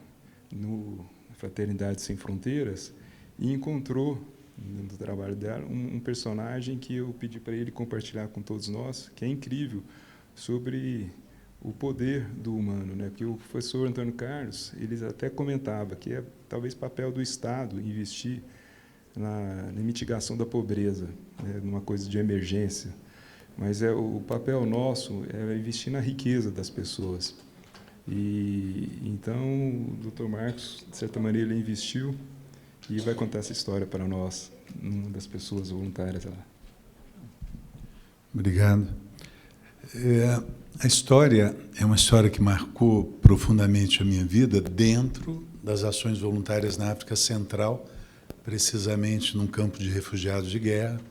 no Fraternidade Sem Fronteiras, e encontrou, no trabalho dela, um personagem que eu pedi para ele compartilhar com todos nós, que é incrível, sobre o poder do humano, né? Porque o professor Antônio Carlos, ele até comentava que é talvez papel do Estado investir na mitigação da pobreza, né? Numa coisa de emergência, mas o papel nosso é investir na riqueza das pessoas. E então o Dr. Marcos, de certa maneira, ele investiu e vai contar essa história para nós, uma das pessoas voluntárias lá. Obrigado. A história é uma história que marcou profundamente a minha vida dentro das ações voluntárias na África Central, precisamente num campo de refugiados de guerra,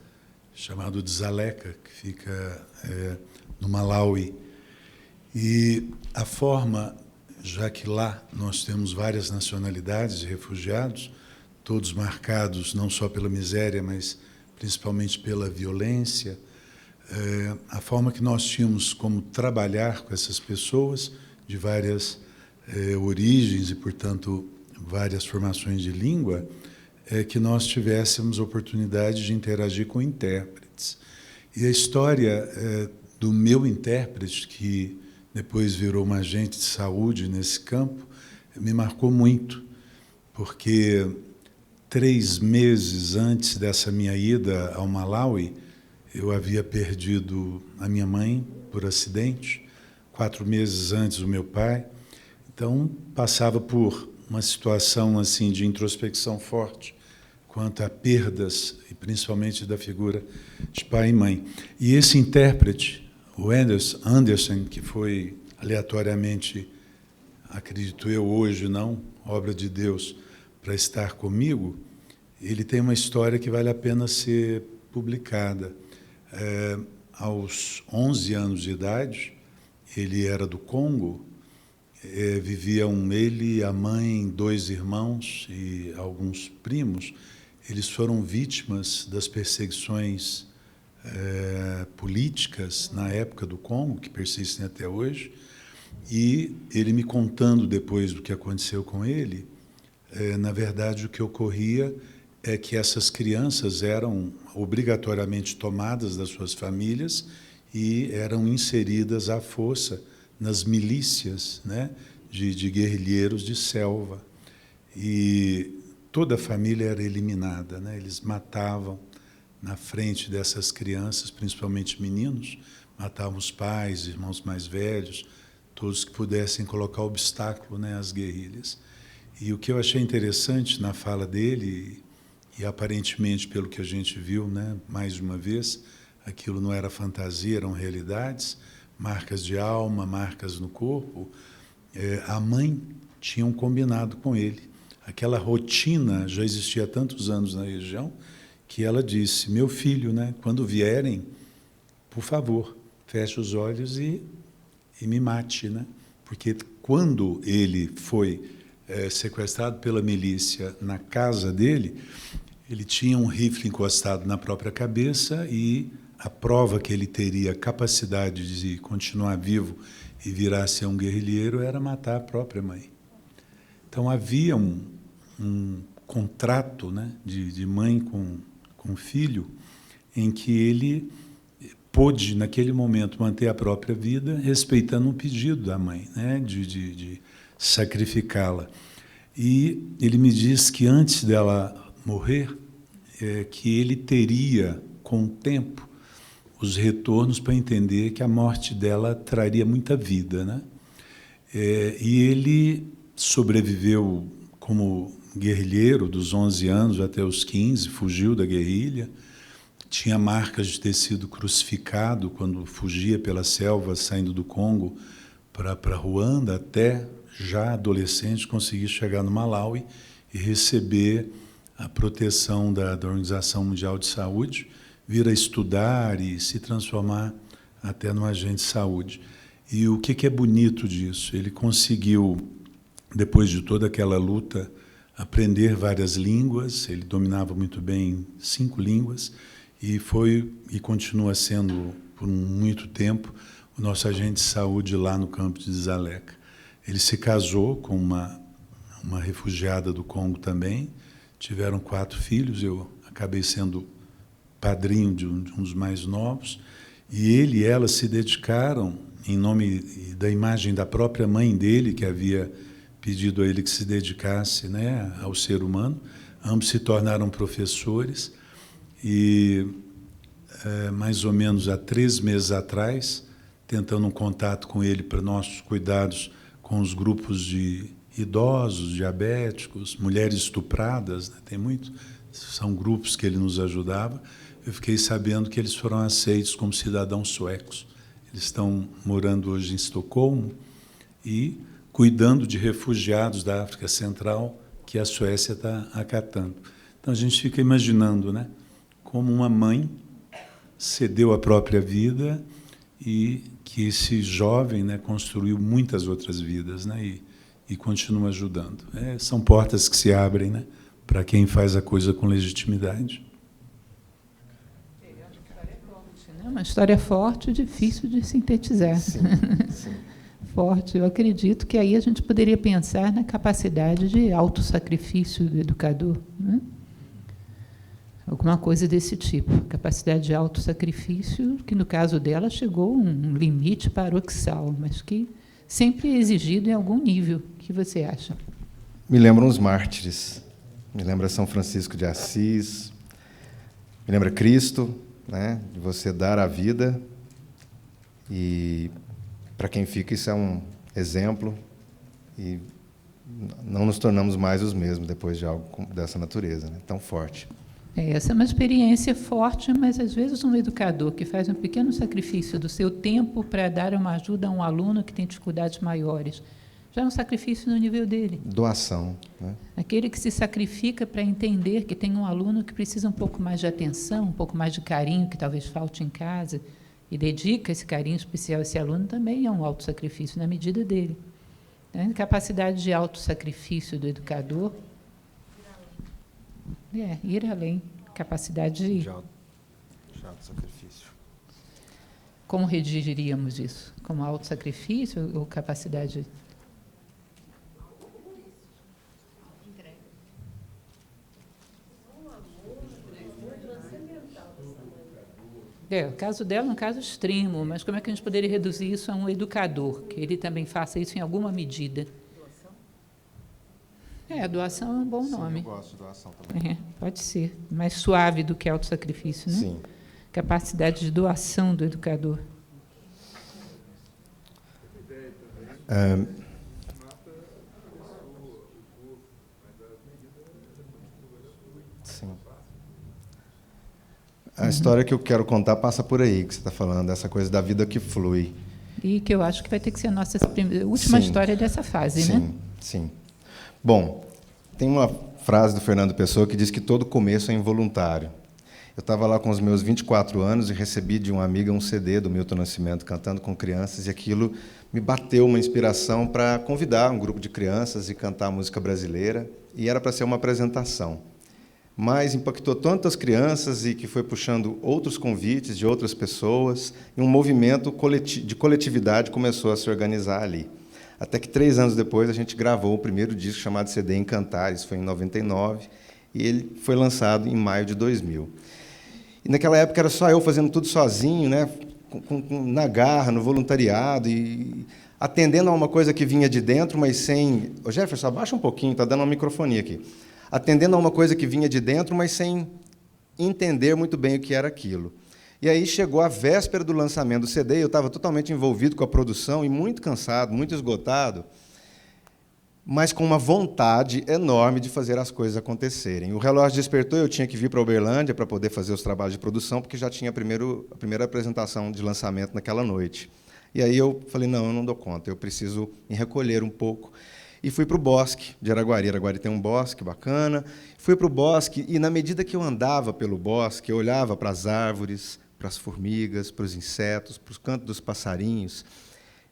chamado Dzaleka, que fica no Malawi. E a forma, já que lá nós temos várias nacionalidades de refugiados, todos marcados não só pela miséria, mas principalmente pela violência, a forma que nós tínhamos como trabalhar com essas pessoas de várias origens e, portanto, várias formações de língua, é que nós tivéssemos oportunidade de interagir com intérpretes. E a história do meu intérprete, que depois virou um agente de saúde nesse campo, me marcou muito, porque 3 meses antes dessa minha ida ao Malawi, eu havia perdido a minha mãe por acidente, 4 meses antes o meu pai. Então, passava por uma situação assim de introspecção forte quanto a perdas, e principalmente da figura de pai e mãe. E esse intérprete, o Anderson, que foi aleatoriamente, acredito eu hoje não, obra de Deus, para estar comigo, ele tem uma história que vale a pena ser publicada. Aos 11 anos de idade, ele era do Congo, viviam ele, a mãe, 2 irmãos e alguns primos. Eles foram vítimas das perseguições políticas na época do Congo, que persistem até hoje, e ele me contando depois do que aconteceu com ele, na verdade o que ocorria é que essas crianças eram obrigatoriamente tomadas das suas famílias e eram inseridas à força nas milícias, né, de guerrilheiros de selva. E toda a família era eliminada, né? Eles matavam na frente dessas crianças, principalmente meninos, matavam os pais, irmãos mais velhos, todos que pudessem colocar obstáculo, né, às guerrilhas. E o que eu achei interessante na fala dele, e aparentemente, pelo que a gente viu, né, mais de uma vez, aquilo não era fantasia, eram realidades, marcas de alma, marcas no corpo. A mãe tinha um combinado com ele. Aquela rotina já existia há tantos anos na região, que ela disse, meu filho, né, quando vierem, por favor, feche os olhos e me mate, né? Porque quando ele foi sequestrado pela milícia na casa dele, ele tinha um rifle encostado na própria cabeça e a prova que ele teria capacidade de continuar vivo e virar a ser um guerrilheiro era matar a própria mãe. Então havia um contrato, né, de mãe com filho, em que ele pôde, naquele momento, manter a própria vida, respeitando um pedido da mãe, né, de sacrificá-la. E ele me diz que antes dela morrer, que ele teria, com o tempo, os retornos para entender que a morte dela traria muita vida, né? E ele sobreviveu como guerrilheiro dos 11 anos até os 15, fugiu da guerrilha, tinha marcas de ter sido crucificado quando fugia pela selva, saindo do Congo para Ruanda, até já adolescente conseguir chegar no Malawi e receber a proteção da Organização Mundial de Saúde, vir a estudar e se transformar até num agente de saúde. E o que é bonito disso? Ele conseguiu, depois de toda aquela luta, aprender várias línguas. Ele dominava muito bem 5 línguas e foi e continua sendo por muito tempo o nosso agente de saúde lá no campo de Dzaleka. Ele se casou com uma refugiada do Congo também. Tiveram 4 filhos. Eu acabei sendo padrinho de um dos mais novos. E ele e ela se dedicaram, em nome da imagem da própria mãe dele, que havia pedido a ele que se dedicasse, né, ao ser humano. Ambos se tornaram professores e, mais ou menos há 3 meses atrás, tentando um contato com ele para nossos cuidados com os grupos de idosos, diabéticos, mulheres estupradas, né, tem muito, são grupos que ele nos ajudava. Eu fiquei sabendo que eles foram aceitos como cidadãos suecos. Eles estão morando hoje em Estocolmo e cuidando de refugiados da África Central que a Suécia está acatando. Então, a gente fica imaginando, né, como uma mãe cedeu a própria vida e que esse jovem, né, construiu muitas outras vidas, né, e continua ajudando. São portas que se abrem, né, para quem faz a coisa com legitimidade. É uma história forte e difícil de sintetizar. Sim, sim. Forte. Eu acredito que aí a gente poderia pensar na capacidade de autossacrifício do educador, né? Alguma coisa desse tipo. Capacidade de autossacrifício, que no caso dela chegou a um limite paroxal, mas que sempre é exigido em algum nível. O que você acha? Me lembram os mártires. Me lembra São Francisco de Assis. Me lembra Cristo, né? De você dar a vida. E para quem fica, isso é um exemplo. E não nos tornamos mais os mesmos depois de algo dessa natureza, né? Tão forte. Essa é uma experiência forte, mas às vezes um educador que faz um pequeno sacrifício do seu tempo para dar uma ajuda a um aluno que tem dificuldades maiores, já é um sacrifício no nível dele. Doação, né? Aquele que se sacrifica para entender que tem um aluno que precisa um pouco mais de atenção, um pouco mais de carinho, que talvez falte em casa, e dedica esse carinho especial a esse aluno, também é um autossacrifício na medida dele. A capacidade de autossacrifício do educador ir além. Capacidade de autossacrifício. Como redigiríamos isso? Como autossacrifício ou capacidade? O caso dela é um caso extremo, mas como é que a gente poderia reduzir isso a um educador, que ele também faça isso em alguma medida? A doação é um bom nome. Sim, eu gosto de doação também. Pode ser. Mais suave do que autossacrifício, né? Sim. Capacidade de doação do educador. Sim. A história que eu quero contar passa por aí, que você está falando, essa coisa da vida que flui. E que eu acho que vai ter que ser a nossa última história dessa fase, né? Sim. Bom, tem uma frase do Fernando Pessoa que diz que todo começo é involuntário. Eu estava lá com os meus 24 anos e recebi de uma amiga um CD do Milton Nascimento cantando com crianças, e aquilo me bateu uma inspiração para convidar um grupo de crianças e cantar música brasileira, e era para ser uma apresentação. Mas impactou tanto as crianças e que foi puxando outros convites de outras pessoas, e um movimento de coletividade começou a se organizar ali. Até que 3 anos depois a gente gravou o primeiro disco chamado CD Encantar, isso foi em 99, e ele foi lançado em maio de 2000. E naquela época era só eu fazendo tudo sozinho, né, na garra, no voluntariado, e atendendo a uma coisa que vinha de dentro, mas sem... Ô, Jefferson, abaixa um pouquinho, está dando uma microfonia aqui. Atendendo a uma coisa que vinha de dentro, mas sem entender muito bem o que era aquilo. E aí chegou a véspera do lançamento do CD, eu estava totalmente envolvido com a produção e muito cansado, muito esgotado. mas com uma vontade enorme de fazer as coisas acontecerem. O relógio despertou, eu tinha que vir para Uberlândia para poder fazer os trabalhos de produção, porque já tinha a primeira apresentação de lançamento naquela noite. E aí eu falei, não, eu não dou conta, eu preciso me recolher um pouco. E fui para o bosque de Araguari. Araguari tem um bosque bacana. Fui para o bosque, e, na medida que eu andava pelo bosque, eu olhava para as árvores, para as formigas, para os insetos, para os cantos dos passarinhos.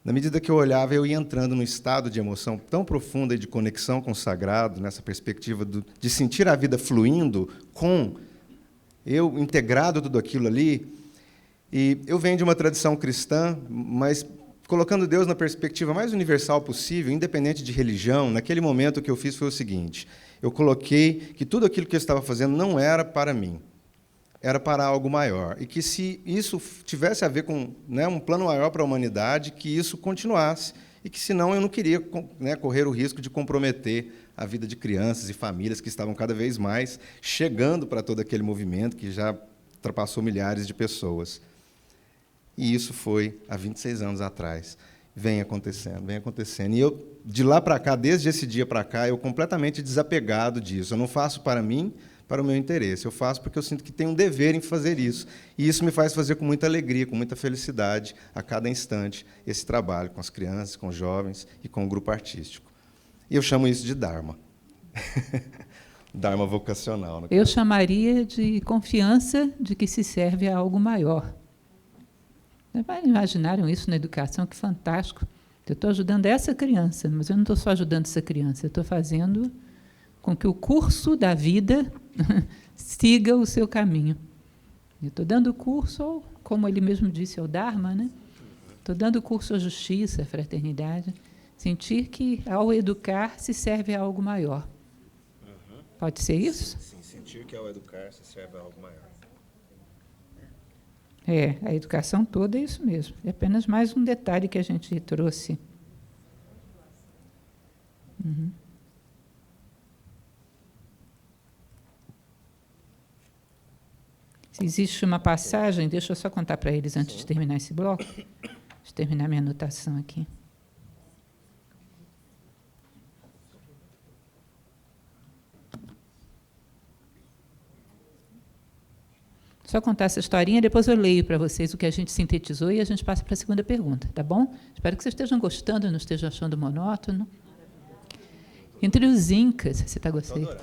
Na medida que eu olhava, eu ia entrando num estado de emoção tão profunda e de conexão com o sagrado, nessa perspectiva de sentir a vida fluindo com eu integrado tudo aquilo ali. E eu venho de uma tradição cristã, mas colocando Deus na perspectiva mais universal possível, independente de religião. Naquele momento, o que eu fiz foi o seguinte: eu coloquei que tudo aquilo que eu estava fazendo não era para mim, era para algo maior. E que, se isso tivesse a ver com, né, um plano maior para a humanidade, que isso continuasse. E que, senão, eu não queria, né, correr o risco de comprometer a vida de crianças e famílias que estavam cada vez mais chegando para todo aquele movimento que já ultrapassou milhares de pessoas. E isso foi há 26 anos atrás. Vem acontecendo, vem acontecendo. E eu, de lá para cá, desde esse dia para cá, eu completamente desapegado disso. Eu não faço para mim, para o meu interesse. Eu faço porque eu sinto que tenho um dever em fazer isso. E isso me faz fazer com muita alegria, com muita felicidade, a cada instante, esse trabalho com as crianças, com os jovens e com o grupo artístico. E eu chamo isso de Dharma. Dharma vocacional. Eu chamaria de confiança de que se serve a algo maior. Imaginaram isso na educação? Que fantástico. Eu estou ajudando essa criança, mas eu não estou só ajudando essa criança, eu estou fazendo com que o curso da vida siga o seu caminho. Eu estou dando curso, como ele mesmo disse, ao Dharma, né? Estou dando curso à justiça, à fraternidade. Sentir que, ao educar, se serve a algo maior. Pode ser isso? Sim, sentir que, ao educar, se serve a algo maior. É, a educação toda é isso mesmo. É apenas mais um detalhe que a gente trouxe. Uhum. Se existe uma passagem, deixa eu só contar para eles antes de terminar esse bloco. Deixa eu terminar minha anotação aqui. Só contar essa historinha, depois eu leio para vocês o que a gente sintetizou e a gente passa para a segunda pergunta, tá bom? Espero que vocês estejam gostando, não estejam achando monótono. Entre os incas, você está gostando?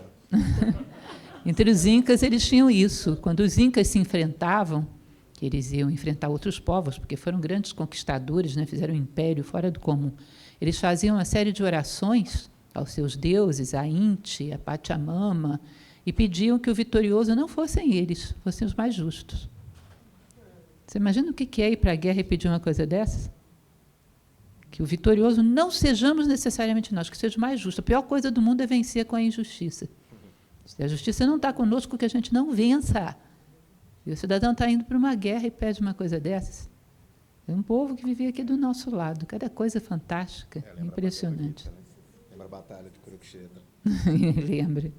Entre os incas, eles tinham isso. Quando os incas se enfrentavam, eles iam enfrentar outros povos, porque foram grandes conquistadores, né, fizeram um império fora do comum. Eles faziam uma série de orações aos seus deuses, a Inti, a Pachamama, e pediam que o vitorioso não fossem eles, fossem os mais justos. Você imagina o que é ir para a guerra e pedir uma coisa dessas? Que o vitorioso não sejamos necessariamente nós, que seja o mais justo. A pior coisa do mundo é vencer com a injustiça. Se a justiça não está conosco, que a gente não vença. E o cidadão está indo para uma guerra e pede uma coisa dessas. É um povo que vivia aqui do nosso lado. Cada coisa fantástica, impressionante. Lembra a Batalha de Kurukshetra? Lembra.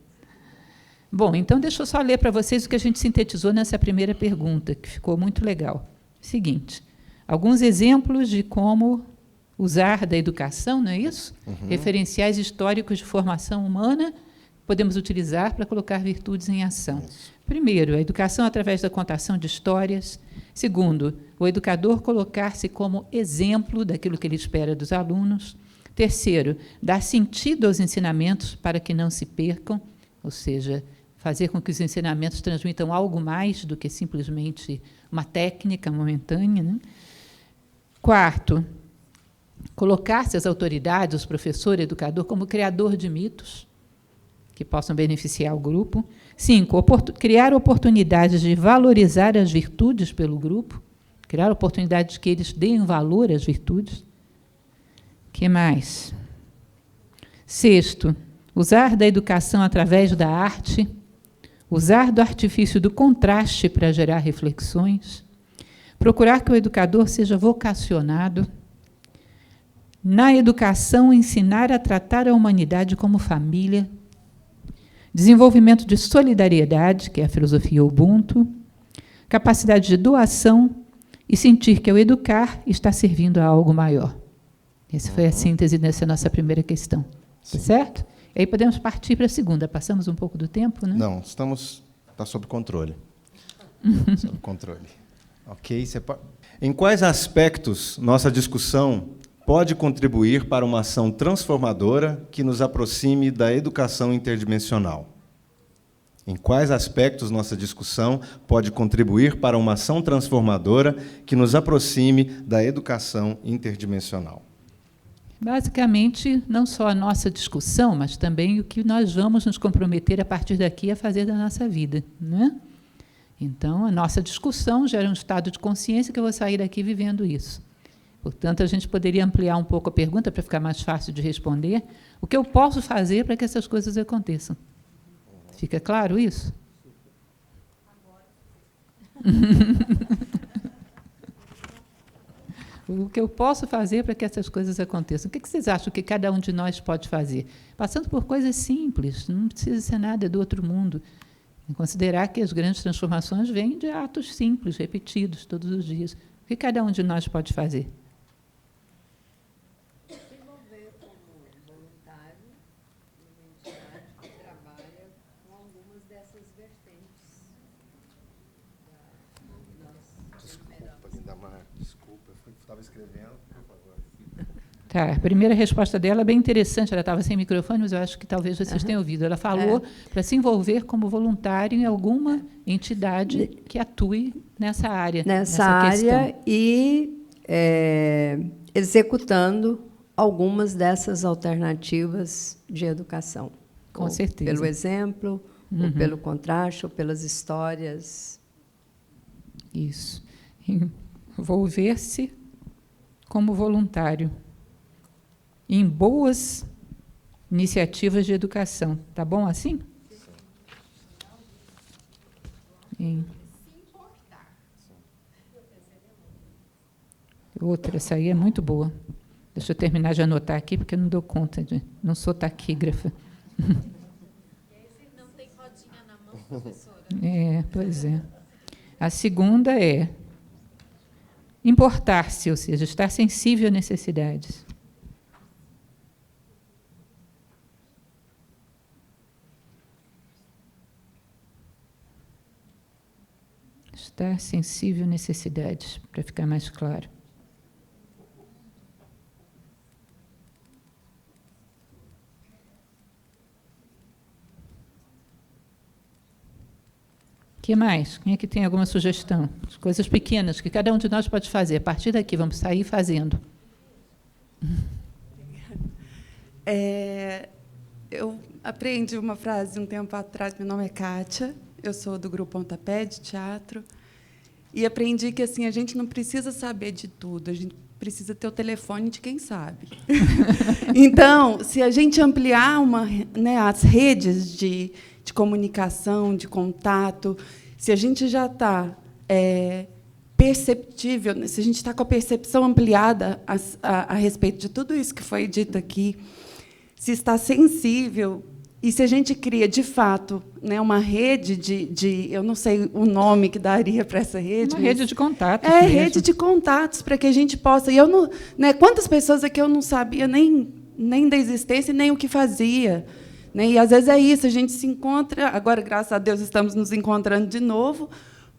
Bom, então deixa eu só ler para vocês o que a gente sintetizou nessa primeira pergunta, que ficou muito legal. Seguinte, alguns exemplos de como usar da educação, não é isso? Uhum. Referenciais históricos de formação humana podemos utilizar para colocar virtudes em ação. Isso. Primeiro, a educação através da contação de histórias. Segundo, o educador colocar-se como exemplo daquilo que ele espera dos alunos. Terceiro, dar sentido aos ensinamentos para que não se percam, ou seja, fazer com que os ensinamentos transmitam algo mais do que simplesmente uma técnica momentânea, né? Quarto, colocar-se as autoridades, os professores, o educador, como criador de mitos que possam beneficiar o grupo. 5, criar oportunidades de valorizar as virtudes pelo grupo, criar oportunidades que eles deem valor às virtudes. Que mais? 6, usar da educação através da arte, usar do artifício do contraste para gerar reflexões, procurar que o educador seja vocacionado. Na educação, ensinar a tratar a humanidade como família, desenvolvimento de solidariedade, que é a filosofia Ubuntu, capacidade de doação e sentir que ao educar está servindo a algo maior. Essa foi a síntese dessa nossa primeira questão. Tá certo? E aí podemos partir para a segunda. Passamos um pouco do tempo, né? Não, está sob controle. Sob controle. Ok? Em quais aspectos nossa discussão pode contribuir para uma ação transformadora que nos aproxime da educação interdimensional? Em quais aspectos nossa discussão pode contribuir para uma ação transformadora que nos aproxime da educação interdimensional? Basicamente, não só a nossa discussão, mas também o que nós vamos nos comprometer a partir daqui a fazer da nossa vida, não é? Então, a nossa discussão gera um estado de consciência que eu vou sair daqui vivendo isso. Portanto, a gente poderia ampliar um pouco a pergunta para ficar mais fácil de responder. O que eu posso fazer para que essas coisas aconteçam? Fica claro isso? O que eu posso fazer para que essas coisas aconteçam? O que vocês acham que cada um de nós pode fazer? Passando por coisas simples, não precisa ser nada do outro mundo. Considerar que as grandes transformações vêm de atos simples, repetidos todos os dias. O que cada um de nós pode fazer? Se envolver como voluntário numa entidade que trabalha com algumas dessas vertentes. Desculpa, eu estava escrevendo, por favor. Tá, a primeira resposta dela é bem interessante, ela estava sem microfone, mas eu acho que talvez vocês tenham ouvido. Ela falou para se envolver como voluntário em alguma entidade que atue nessa área. Nessa área questão. E executando algumas dessas alternativas de educação. Com certeza. Pelo exemplo, ou pelo contraste, ou pelas histórias. Isso. Envolver-se como voluntário em boas iniciativas de educação. Tá bom assim? Sim. Outra, essa aí é muito boa. Deixa eu terminar de anotar aqui, porque eu não dou conta, não sou taquígrafa. Não tem rodinha na mão, professora. Pois é. A segunda é importar-se, ou seja, estar sensível a necessidades. Estar sensível a necessidades, para ficar mais claro. O que mais? Quem é que tem alguma sugestão? As coisas pequenas que cada um de nós pode fazer. A partir daqui, vamos sair fazendo. Eu aprendi uma frase um tempo atrás. Meu nome é Kátia, eu sou do grupo Pontapé de Teatro. E aprendi que assim, a gente não precisa saber de tudo, a gente precisa ter o telefone de quem sabe. Então, se a gente ampliar as redes de comunicação, de contato, se a gente já está perceptível, se a gente está com a percepção ampliada a respeito de tudo isso que foi dito aqui, se está sensível, e se a gente cria, de fato, uma rede eu não sei o nome que daria para essa rede. Uma rede de contatos. Rede de contatos, para que a gente possa... quantas pessoas aqui eu não sabia nem da existência, nem o que fazia. E, às vezes, é isso, a gente se encontra... Agora, graças a Deus, estamos nos encontrando de novo,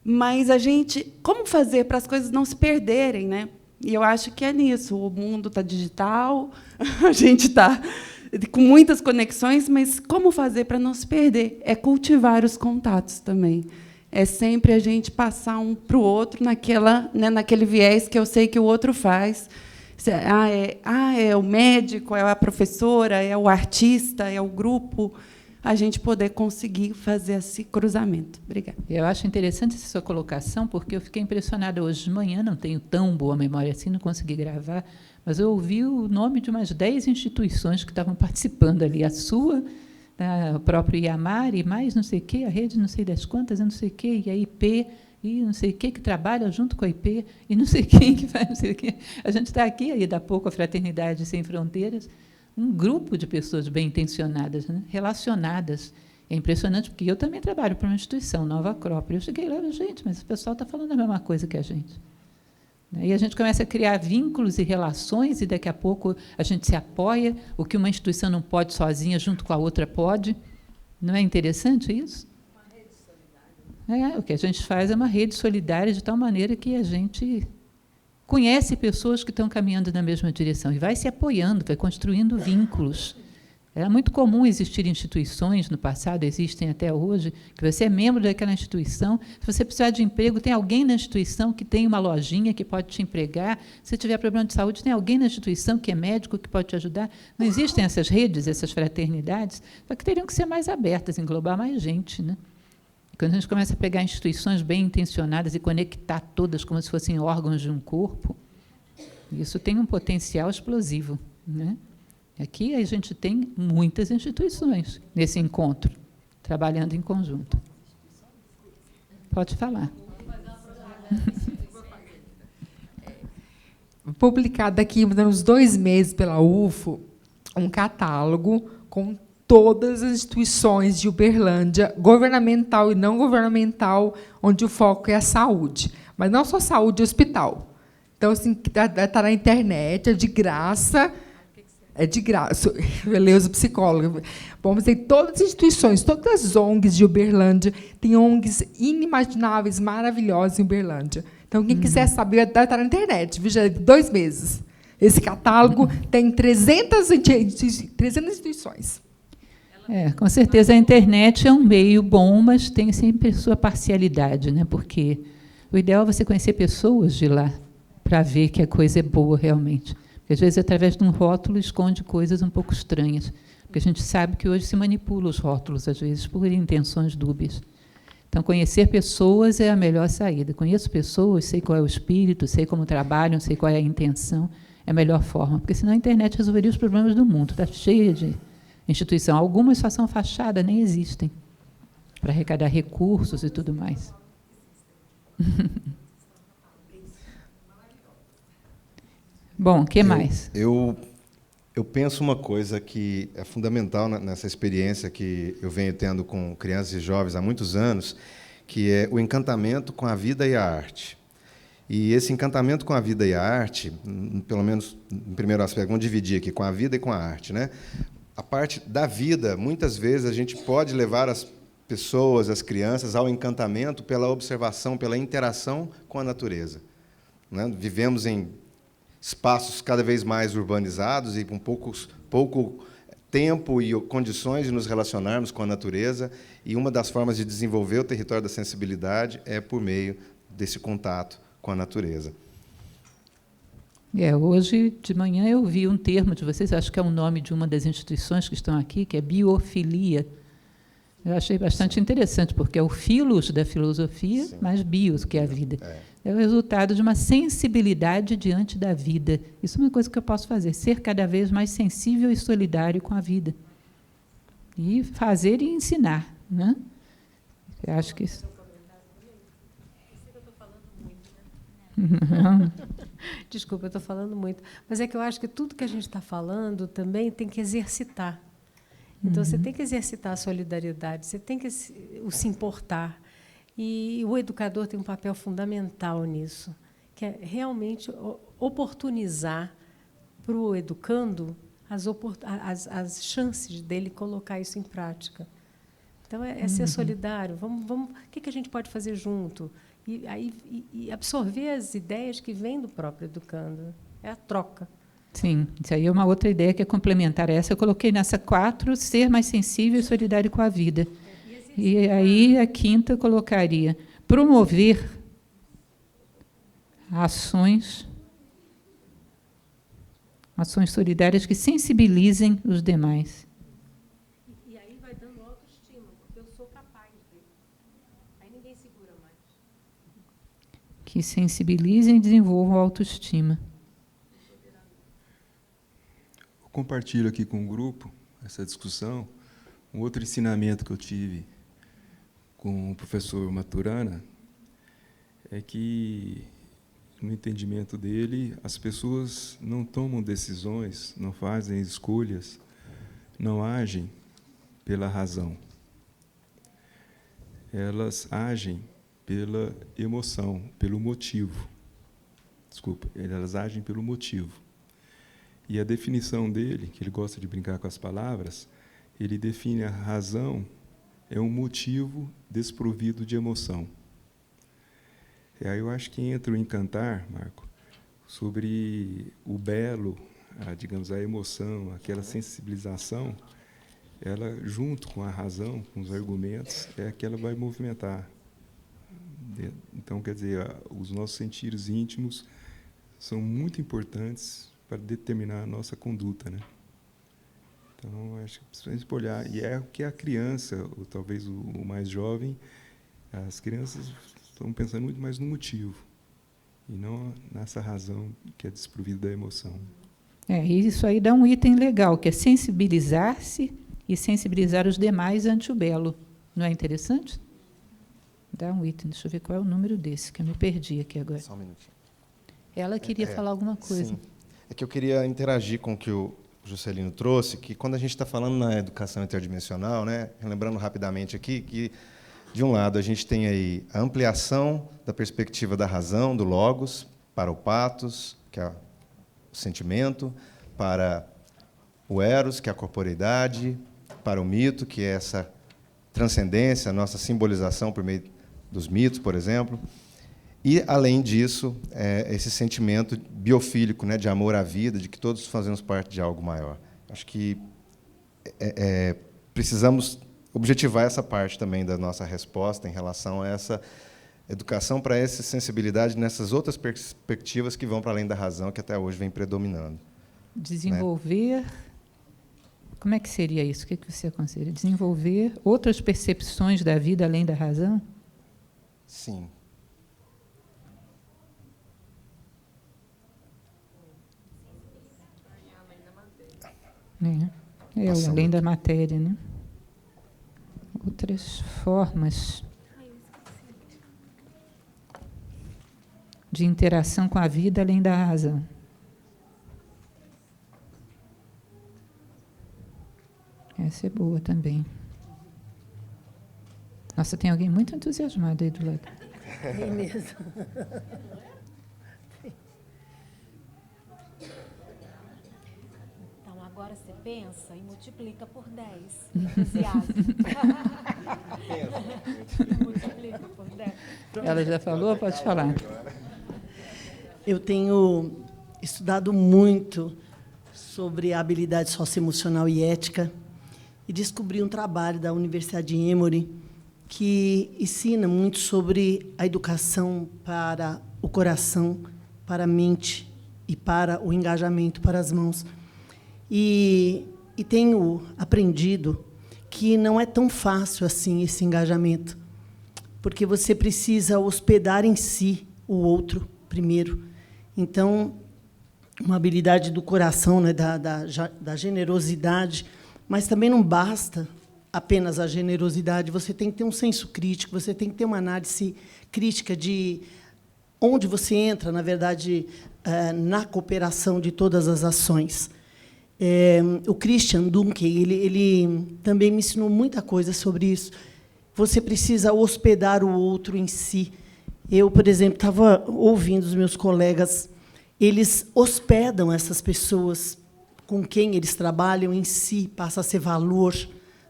mas a gente... Como fazer para as coisas não se perderem? E eu acho que é nisso. O mundo está digital, a gente está com muitas conexões, mas como fazer para não se perder? É cultivar os contatos também. É sempre a gente passar um para o outro naquele viés que eu sei que o outro faz. É o médico, é a professora, é o artista, é o grupo. A gente poder conseguir fazer esse cruzamento. Obrigada. Eu acho interessante essa sua colocação, porque eu fiquei impressionada hoje de manhã, não tenho tão boa memória assim, não consegui gravar, mas eu ouvi o nome de umas 10 instituições que estavam participando ali. A sua, o próprio IAMAR, e mais não sei o quê, a rede não sei das quantas, não sei o quê, e a IP, e não sei o que trabalha junto com a IP, e não sei quem que faz não sei o quê. A gente está aqui, aí dá pouco, a Fraternidade Sem Fronteiras, um grupo de pessoas bem-intencionadas, relacionadas. É impressionante, porque eu também trabalho para uma instituição, Nova Acrópole. Eu cheguei lá e falei, gente, mas o pessoal está falando a mesma coisa que a gente. E a gente começa a criar vínculos e relações, e daqui a pouco a gente se apoia, o que uma instituição não pode sozinha, junto com a outra pode. Não é interessante isso? O que a gente faz é uma rede solidária, de tal maneira que a gente conhece pessoas que estão caminhando na mesma direção, e vai se apoiando, vai construindo vínculos. Era muito comum existir instituições, no passado, existem até hoje, que você é membro daquela instituição, se você precisar de emprego, tem alguém na instituição que tem uma lojinha que pode te empregar, se tiver problema de saúde, tem alguém na instituição que é médico que pode te ajudar. Não existem essas redes, essas fraternidades, só que teriam que ser mais abertas, englobar mais gente, né? Quando a gente começa a pegar instituições bem intencionadas e conectar todas como se fossem órgãos de um corpo, isso tem um potencial explosivo, né? Aqui a gente tem muitas instituições nesse encontro, trabalhando em conjunto. Pode falar. Publicado aqui, uns 2 meses pela UFO, um catálogo com todas as instituições de Uberlândia, governamental e não governamental, onde o foco é a saúde. Mas não só saúde e hospital. Então, assim, está na internet, é de graça. É de graça. Eu leio os psicólogos. Vamos dizer, todas as instituições, todas as ONGs de Uberlândia, tem ONGs inimagináveis, maravilhosas em Uberlândia. Então, quem quiser saber, está na internet, viu? Já 2 meses. Esse catálogo tem 300 instituições. Com certeza a internet é um meio bom, mas tem sempre sua parcialidade, né? Porque o ideal é você conhecer pessoas de lá, para ver que a coisa é boa realmente. Porque, às vezes, através de um rótulo, esconde coisas um pouco estranhas. Porque a gente sabe que hoje se manipula os rótulos, às vezes, por intenções dúbias. Então, conhecer pessoas é a melhor saída. Conheço pessoas, sei qual é o espírito, sei como trabalham, sei qual é a intenção, é a melhor forma. Porque, senão, a internet resolveria os problemas do mundo. Está cheia de instituição. Algumas só são fachada, nem existem, para arrecadar recursos e tudo mais. Bom, o que mais? Eu penso uma coisa que é fundamental nessa experiência que eu venho tendo com crianças e jovens há muitos anos, que é o encantamento com a vida e a arte. E esse encantamento com a vida e a arte, pelo menos no primeiro aspecto, vamos dividir aqui, com a vida e com a arte, né? A parte da vida, muitas vezes, a gente pode levar as pessoas, as crianças, ao encantamento pela observação, pela interação com a natureza, né? Vivemos em espaços cada vez mais urbanizados e com pouco tempo e condições de nos relacionarmos com a natureza, e uma das formas de desenvolver o território da sensibilidade é por meio desse contato com a natureza. Hoje de manhã eu vi um termo de vocês, acho que é o nome de uma das instituições que estão aqui, que é biofilia. Eu achei bastante interessante, porque é o filos da filosofia, mais bios, que é a vida. É o resultado de uma sensibilidade diante da vida. Isso é uma coisa que eu posso fazer, ser cada vez mais sensível e solidário com a vida. E fazer e ensinar, né? Eu acho que isso... Desculpa, eu estou falando muito. Mas é que eu acho que tudo que a gente está falando também tem que exercitar. Então, você tem que exercitar a solidariedade, você tem que se importar. E o educador tem um papel fundamental nisso, que é realmente oportunizar para o educando as chances dele colocar isso em prática. Então, é ser solidário. O que a gente pode fazer junto? E absorver as ideias que vêm do próprio educando. É a troca. Sim, isso aí é uma outra ideia que é complementar a essa. Eu coloquei nessa 4, ser mais sensível e solidário com a vida. E aí a 5ª eu colocaria promover ações solidárias que sensibilizem os demais. E aí vai dando autoestima, porque eu sou capaz de. Aí ninguém segura mais. Que sensibilizem e desenvolvam a autoestima. Compartilho aqui com o grupo essa discussão. Um outro ensinamento que eu tive com o professor Maturana é que, no entendimento dele, as pessoas não tomam decisões, não fazem escolhas, não agem pela razão. Elas agem pela emoção, pelo motivo. Desculpa, elas agem pelo motivo. E a definição dele, que ele gosta de brincar com as palavras, ele define a razão é um motivo desprovido de emoção. E aí eu acho que entra o encantar, Marco, sobre o belo, digamos, a emoção, aquela sensibilização, ela, junto com a razão, com os argumentos, é que ela vai movimentar. Então, quer dizer, os nossos sentidos íntimos são muito importantes para determinar a nossa conduta, né? Então, acho que precisamos olhar. E é o que a criança, ou talvez o mais jovem, as crianças estão pensando muito mais no motivo, e não nessa razão que é desprovida da emoção. Isso aí dá um item legal, que é sensibilizar-se e sensibilizar os demais ante o belo. Não é interessante? Dá um item, deixa eu ver qual é o número desse, que eu me perdi aqui agora. Só um minutinho. Ela queria falar alguma coisa. Sim. É que eu queria interagir com o que o Juscelino trouxe, que quando a gente está falando na educação interdimensional, né, lembrando rapidamente aqui, que, de um lado, a gente tem aí a ampliação da perspectiva da razão, do logos, para o pathos, que é o sentimento, para o eros, que é a corporeidade, para o mito, que é essa transcendência, a nossa simbolização por meio dos mitos, por exemplo. E, além disso, esse sentimento biofílico, né, de amor à vida, de que todos fazemos parte de algo maior. Acho que precisamos objetivar essa parte também da nossa resposta em relação a essa educação para essa sensibilidade nessas outras perspectivas que vão para além da razão, que até hoje vem predominando. Desenvolver... Né? Como é que seria isso? O que você aconselha? Desenvolver outras percepções da vida além da razão? Sim. Além da matéria, né? Outras formas de interação com a vida além da razão. Essa é boa também. Nossa, tem alguém muito entusiasmado aí do lado. É mesmo. Então, agora você pensa e multiplica por 10. Entusiasmo. Multiplica por 10. Ela já falou? Pode falar. Eu tenho estudado muito sobre habilidade socioemocional e ética e descobri um trabalho da Universidade de Emory que ensina muito sobre a educação para o coração, para a mente e para o engajamento, para as mãos. E tenho aprendido que não é tão fácil assim esse engajamento, porque você precisa hospedar em si o outro primeiro. Então, uma habilidade do coração, né, da generosidade, mas também não basta apenas a generosidade, você tem que ter um senso crítico, você tem que ter uma análise crítica de onde você entra, na verdade, na cooperação de todas as ações. O Christian Dunker, ele também me ensinou muita coisa sobre isso. Você precisa hospedar o outro em si. Eu, por exemplo, estava ouvindo os meus colegas, eles hospedam essas pessoas com quem eles trabalham em si, passa a ser valor,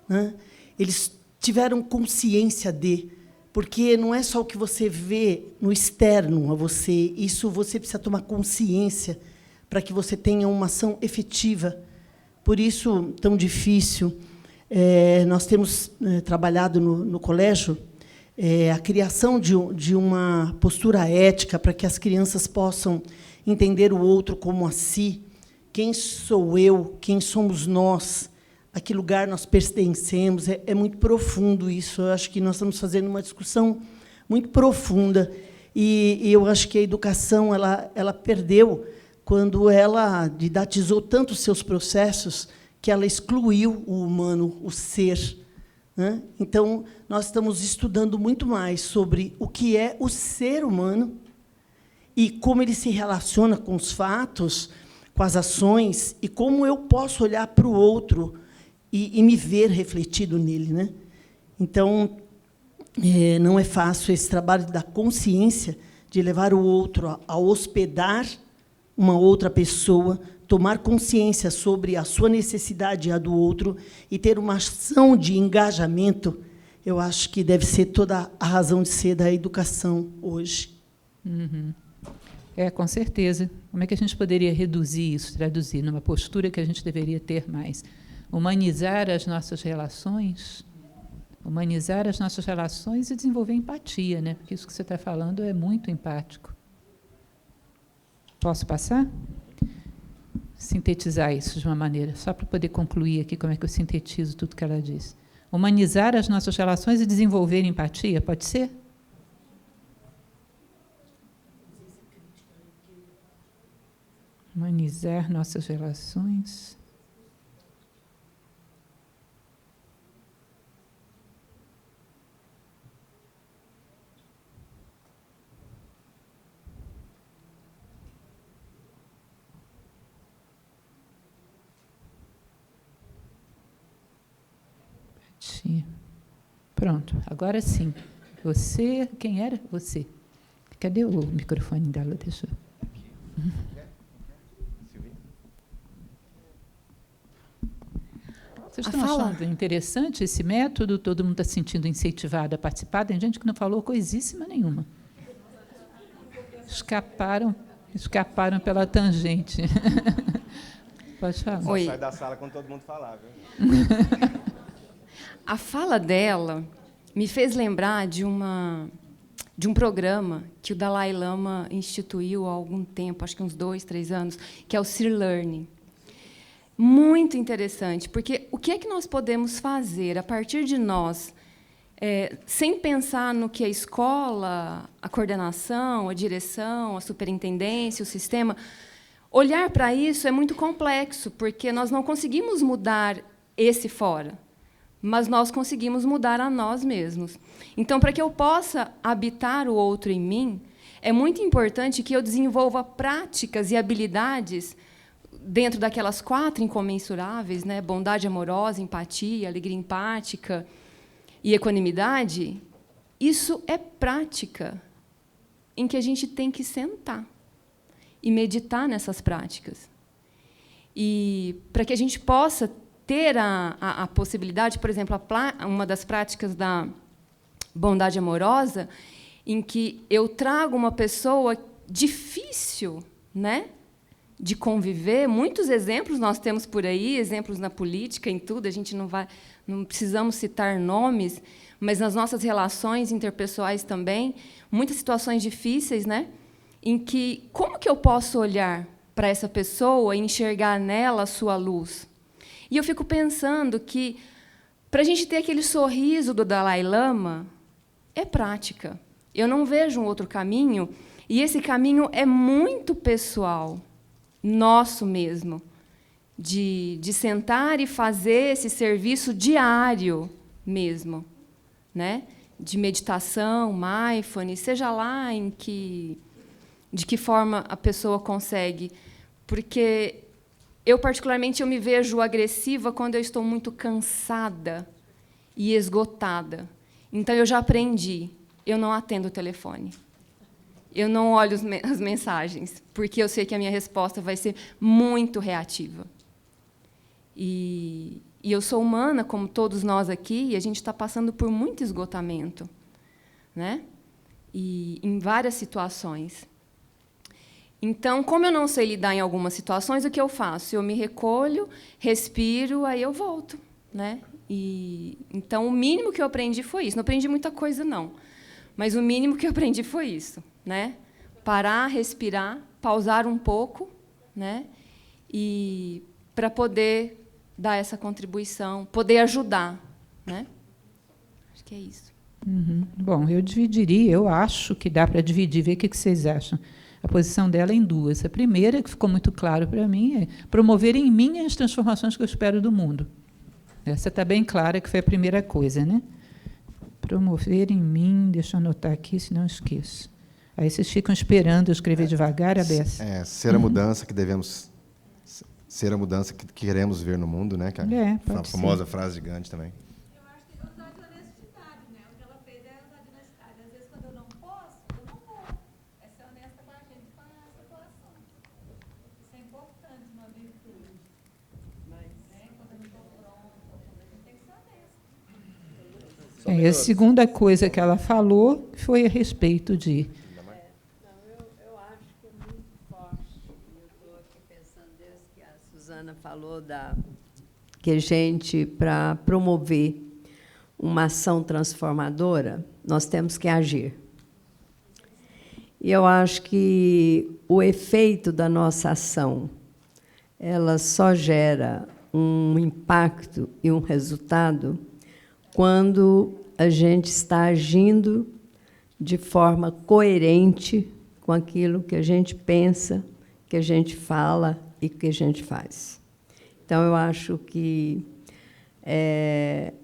né? Eles tiveram consciência porque não é só o que você vê no externo a você, isso você precisa tomar consciência para que você tenha uma ação efetiva. Por isso, tão difícil, nós temos trabalhado no colégio a criação de uma postura ética para que as crianças possam entender o outro como a si. Quem sou eu? Quem somos nós? A que lugar nós pertencemos? É muito profundo isso. Eu acho que nós estamos fazendo uma discussão muito profunda. E eu acho que a educação ela perdeu quando ela didatizou tanto os seus processos que ela excluiu o humano, o ser. Né? Então, nós estamos estudando muito mais sobre o que é o ser humano e como ele se relaciona com os fatos, com as ações, e como eu posso olhar para o outro e me ver refletido nele. Né? Então, não é fácil esse trabalho da consciência de levar o outro a hospedar uma outra pessoa, tomar consciência sobre a sua necessidade e a do outro e ter uma ação de engajamento, eu acho que deve ser toda a razão de ser da educação hoje. Uhum. Com certeza. Como é que a gente poderia reduzir isso, traduzir numa postura que a gente deveria ter mais? Humanizar as nossas relações e desenvolver empatia, né? Porque isso que você está falando é muito empático. Posso passar? Sintetizar isso de uma maneira, só para poder concluir aqui como é que eu sintetizo tudo que ela disse. Humanizar as nossas relações e desenvolver empatia, pode ser? Humanizar nossas relações. Pronto, agora sim. Você, quem era? Você. Cadê o microfone dela? Deixa eu... Vocês estão achando interessante esse método? Todo mundo está se sentindo incentivado a participar? Tem gente que não falou coisíssima nenhuma. Escaparam pela tangente. Pode falar. Oi. Sai da sala quando todo mundo falar, viu? A fala dela me fez lembrar de um programa que o Dalai Lama instituiu há algum tempo, acho que uns 2, 3 anos, que é o Sri Learning. Muito interessante, porque o que é que nós podemos fazer a partir de nós, sem pensar no que a escola, a coordenação, a direção, a superintendência, o sistema... Olhar para isso é muito complexo, porque nós não conseguimos mudar esse fora, mas nós conseguimos mudar a nós mesmos. Então, para que eu possa habitar o outro em mim, é muito importante que eu desenvolva práticas e habilidades dentro daquelas 4 incomensuráveis, né? Bondade amorosa, empatia, alegria empática e equanimidade. Isso é prática em que a gente tem que sentar e meditar nessas práticas. E para que a gente possa ter a possibilidade, por exemplo, uma das práticas da bondade amorosa, em que eu trago uma pessoa difícil, né, de conviver. Muitos exemplos nós temos por aí, exemplos na política, em tudo. A gente não precisamos citar nomes, mas nas nossas relações interpessoais também, muitas situações difíceis, né, em que como que eu posso olhar para essa pessoa e enxergar nela a sua luz? E eu fico pensando que, para a gente ter aquele sorriso do Dalai Lama, é prática. Eu não vejo um outro caminho, e esse caminho é muito pessoal, nosso mesmo, de sentar e fazer esse serviço diário mesmo, né? De meditação, mindfulness, seja lá de que forma a pessoa consegue. Porque eu, particularmente, eu me vejo agressiva quando eu estou muito cansada e esgotada. Então, eu já aprendi, eu não atendo o telefone. Eu não olho as mensagens, porque eu sei que a minha resposta vai ser muito reativa. E eu sou humana, como todos nós aqui, e a gente está passando por muito esgotamento, né? E em várias situações. Então, como eu não sei lidar em algumas situações, o que eu faço? Eu me recolho, respiro, aí eu volto, né? Então, o mínimo que eu aprendi foi isso. Não aprendi muita coisa, não. Mas o mínimo que eu aprendi foi isso, né? Parar, respirar, pausar um pouco, né? E para poder dar essa contribuição, poder ajudar, né? Acho que é isso. Uhum. Bom, eu acho que dá para dividir, ver o que vocês acham. A posição dela em 2. A primeira, que ficou muito claro para mim, é promover em mim as transformações que eu espero do mundo. Essa está bem clara, que foi a primeira coisa, né? Promover em mim, deixa eu anotar aqui, senão eu esqueço. Aí vocês ficam esperando eu escrever devagar, a Bessa. Ser a mudança que devemos... Ser a mudança que queremos ver no mundo, né? Que é a famosa frase de Gandhi também. Eu acho que usar de honestidade, né? O que ela fez é usar de honestidade. Às vezes, quando eu não posso, eu não vou. É A segunda coisa que ela falou foi a respeito de... Eu acho que é muito forte. Eu estou aqui pensando desde que a Suzana falou que a gente, para promover uma ação transformadora, nós temos que agir. E eu acho que o efeito da nossa ação, ela só gera um impacto e um resultado quando a gente está agindo de forma coerente com aquilo que a gente pensa, que a gente fala e que a gente faz. Então, eu acho que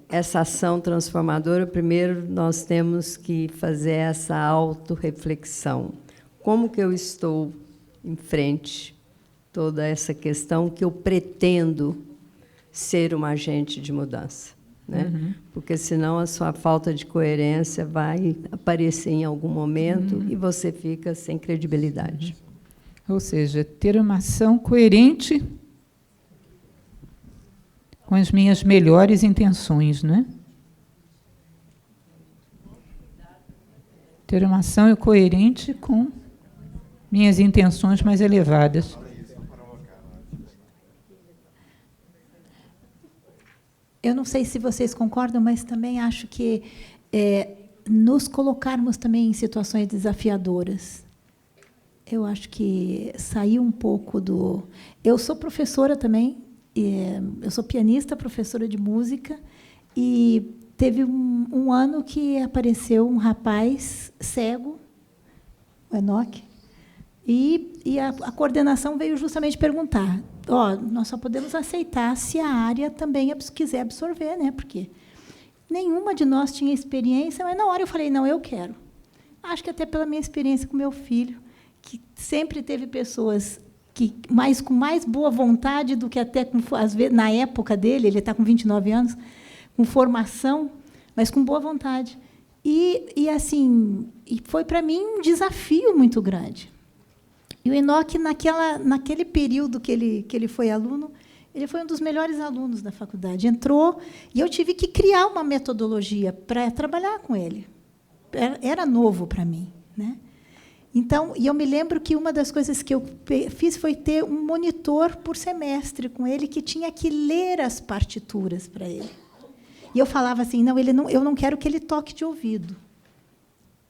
essa ação transformadora, primeiro, nós temos que fazer essa autorreflexão. Como que eu estou em frente a toda essa questão que eu pretendo ser um agente de mudança? Né? Uhum. Porque, senão, a sua falta de coerência vai aparecer em algum momento e você fica sem credibilidade. Ou seja, ter uma ação coerente com as minhas melhores intenções, né? Ter uma ação coerente com minhas intenções mais elevadas. Eu não sei se vocês concordam, mas também acho que nos colocarmos também em situações desafiadoras. Eu acho que sair um pouco do... Eu sou professora também, eu sou pianista, professora de música, e teve um ano que apareceu um rapaz cego, o Enoque, e a coordenação veio justamente perguntar: nós só podemos aceitar se a área também quiser absorver, né? Porque nenhuma de nós tinha experiência, mas na hora eu falei: não, eu quero. Acho que até pela minha experiência com meu filho, que sempre teve pessoas com mais boa vontade do que até, às vezes, na época dele, ele está com 29 anos, com formação, mas com boa vontade. E foi, para mim, um desafio muito grande. E o Enoque, naquele período que ele foi aluno, ele foi um dos melhores alunos da faculdade. Entrou, e eu tive que criar uma metodologia para trabalhar com ele. Era novo para mim, né? Então, e eu me lembro que uma das coisas que eu fiz foi ter um monitor por semestre com ele, que tinha que ler as partituras para ele. E eu falava assim: eu não quero que ele toque de ouvido.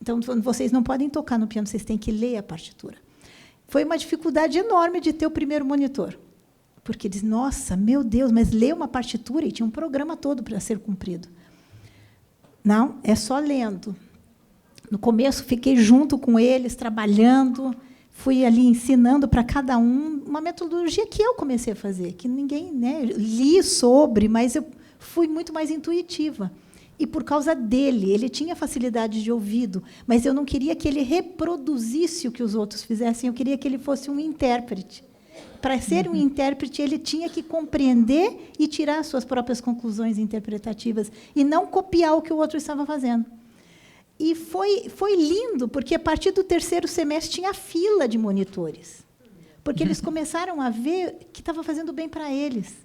Então, vocês não podem tocar no piano, vocês têm que ler a partitura. Foi uma dificuldade enorme de ter o primeiro monitor, porque eles, nossa, meu Deus, mas ler uma partitura, e tinha um programa todo para ser cumprido. Não, é só lendo. No começo, fiquei junto com eles, trabalhando, fui ali ensinando para cada um uma metodologia que eu comecei a fazer, que ninguém, né, li sobre, mas eu fui muito mais intuitiva. E por causa dele, ele tinha facilidade de ouvido, mas eu não queria que ele reproduzisse o que os outros fizessem, eu queria que ele fosse um intérprete. Para ser um intérprete, ele tinha que compreender e tirar suas próprias conclusões interpretativas, e não copiar o que o outro estava fazendo. E foi lindo, porque, a partir do terceiro semestre, tinha fila de monitores, porque eles começaram a ver que estava fazendo bem para eles.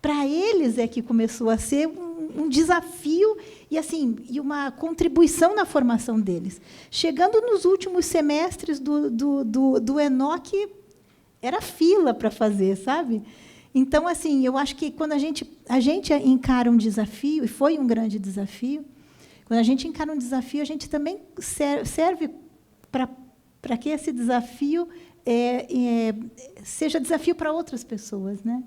Para eles é que começou a ser um desafio e uma contribuição na formação deles. Chegando nos últimos semestres do Enoque, era fila para fazer, sabe? Então, eu acho que quando a gente encara um desafio, e foi um grande desafio, quando a gente encara um desafio, a gente também serve para que esse desafio seja desafio para outras pessoas, né?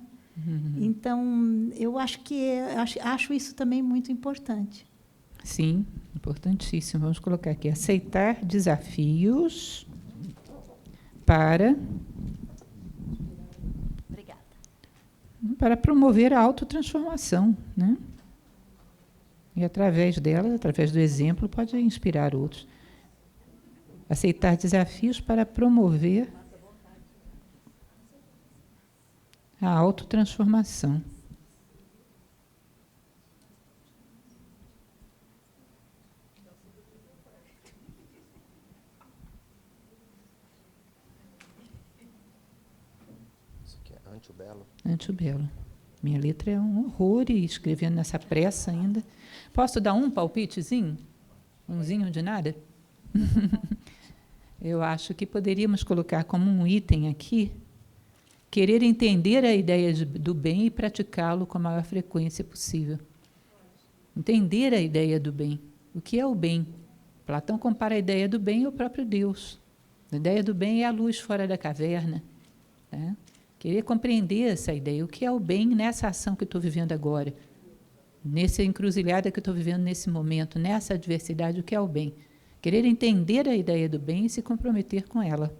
Então, eu acho isso também muito importante. Sim, importantíssimo. Vamos colocar aqui: aceitar desafios para promover a autotransformação, né? E, através dela, através do exemplo, pode inspirar outros. Aceitar desafios para promover a autotransformação. Isso aqui é Antubelo. Antubelo. Minha letra é um horror, e escrevendo nessa pressa ainda. Posso dar um palpitezinho? Umzinho de nada? Eu acho que poderíamos colocar como um item aqui, querer entender a ideia do bem e praticá-lo com a maior frequência possível. Entender a ideia do bem. O que é o bem? Platão compara a ideia do bem ao próprio Deus. A ideia do bem é a luz fora da caverna. Né? Querer compreender essa ideia. O que é o bem nessa ação que eu estou vivendo agora? Nessa encruzilhada que eu estou vivendo nesse momento, nessa adversidade, o que é o bem? Querer entender a ideia do bem e se comprometer com ela.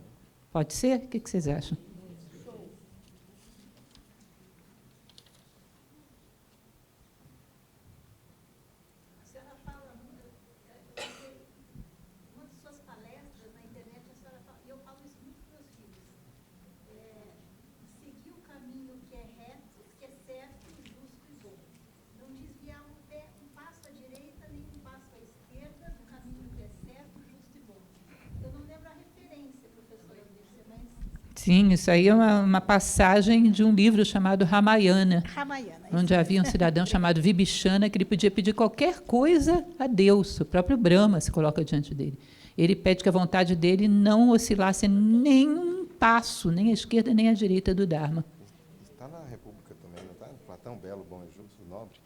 Pode ser? O que vocês acham? Sim, isso aí é uma passagem de um livro chamado Ramayana, onde havia um cidadão chamado Vibhishana que ele podia pedir qualquer coisa a Deus. O próprio Brahma se coloca diante dele. Ele pede que a vontade dele não oscilasse nem um passo, nem à esquerda nem à direita do Dharma. Está na República também, não está? Platão, belo, bom e justo, nobre.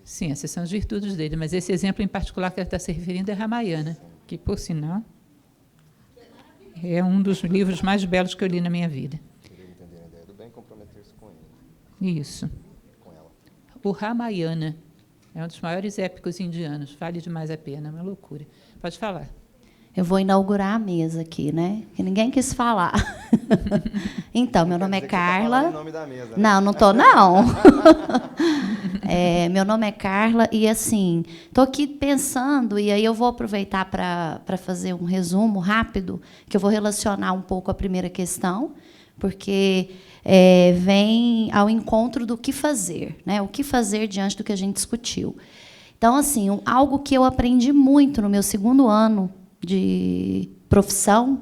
Sim, essas são as virtudes dele, mas esse exemplo em particular que ela está se referindo é Ramayana, que, por sinal, é um dos livros mais belos que eu li na minha vida. Querer entender a ideia do bem e comprometer-se com ele. Isso. Com ela. O Ramayana é um dos maiores épicos indianos. Vale demais a pena, é uma loucura. Pode falar. Eu vou inaugurar a mesa aqui, né? Que ninguém quis falar. Então, meu nome é Carla. Tá nome da mesa, né? Não, não estou, não. Meu nome é Carla e, assim, estou aqui pensando, e aí eu vou aproveitar para fazer um resumo rápido, que eu vou relacionar um pouco a primeira questão, porque vem ao encontro do que fazer, né? O que fazer diante do que a gente discutiu. Então, assim, algo que eu aprendi muito no meu segundo ano de profissão,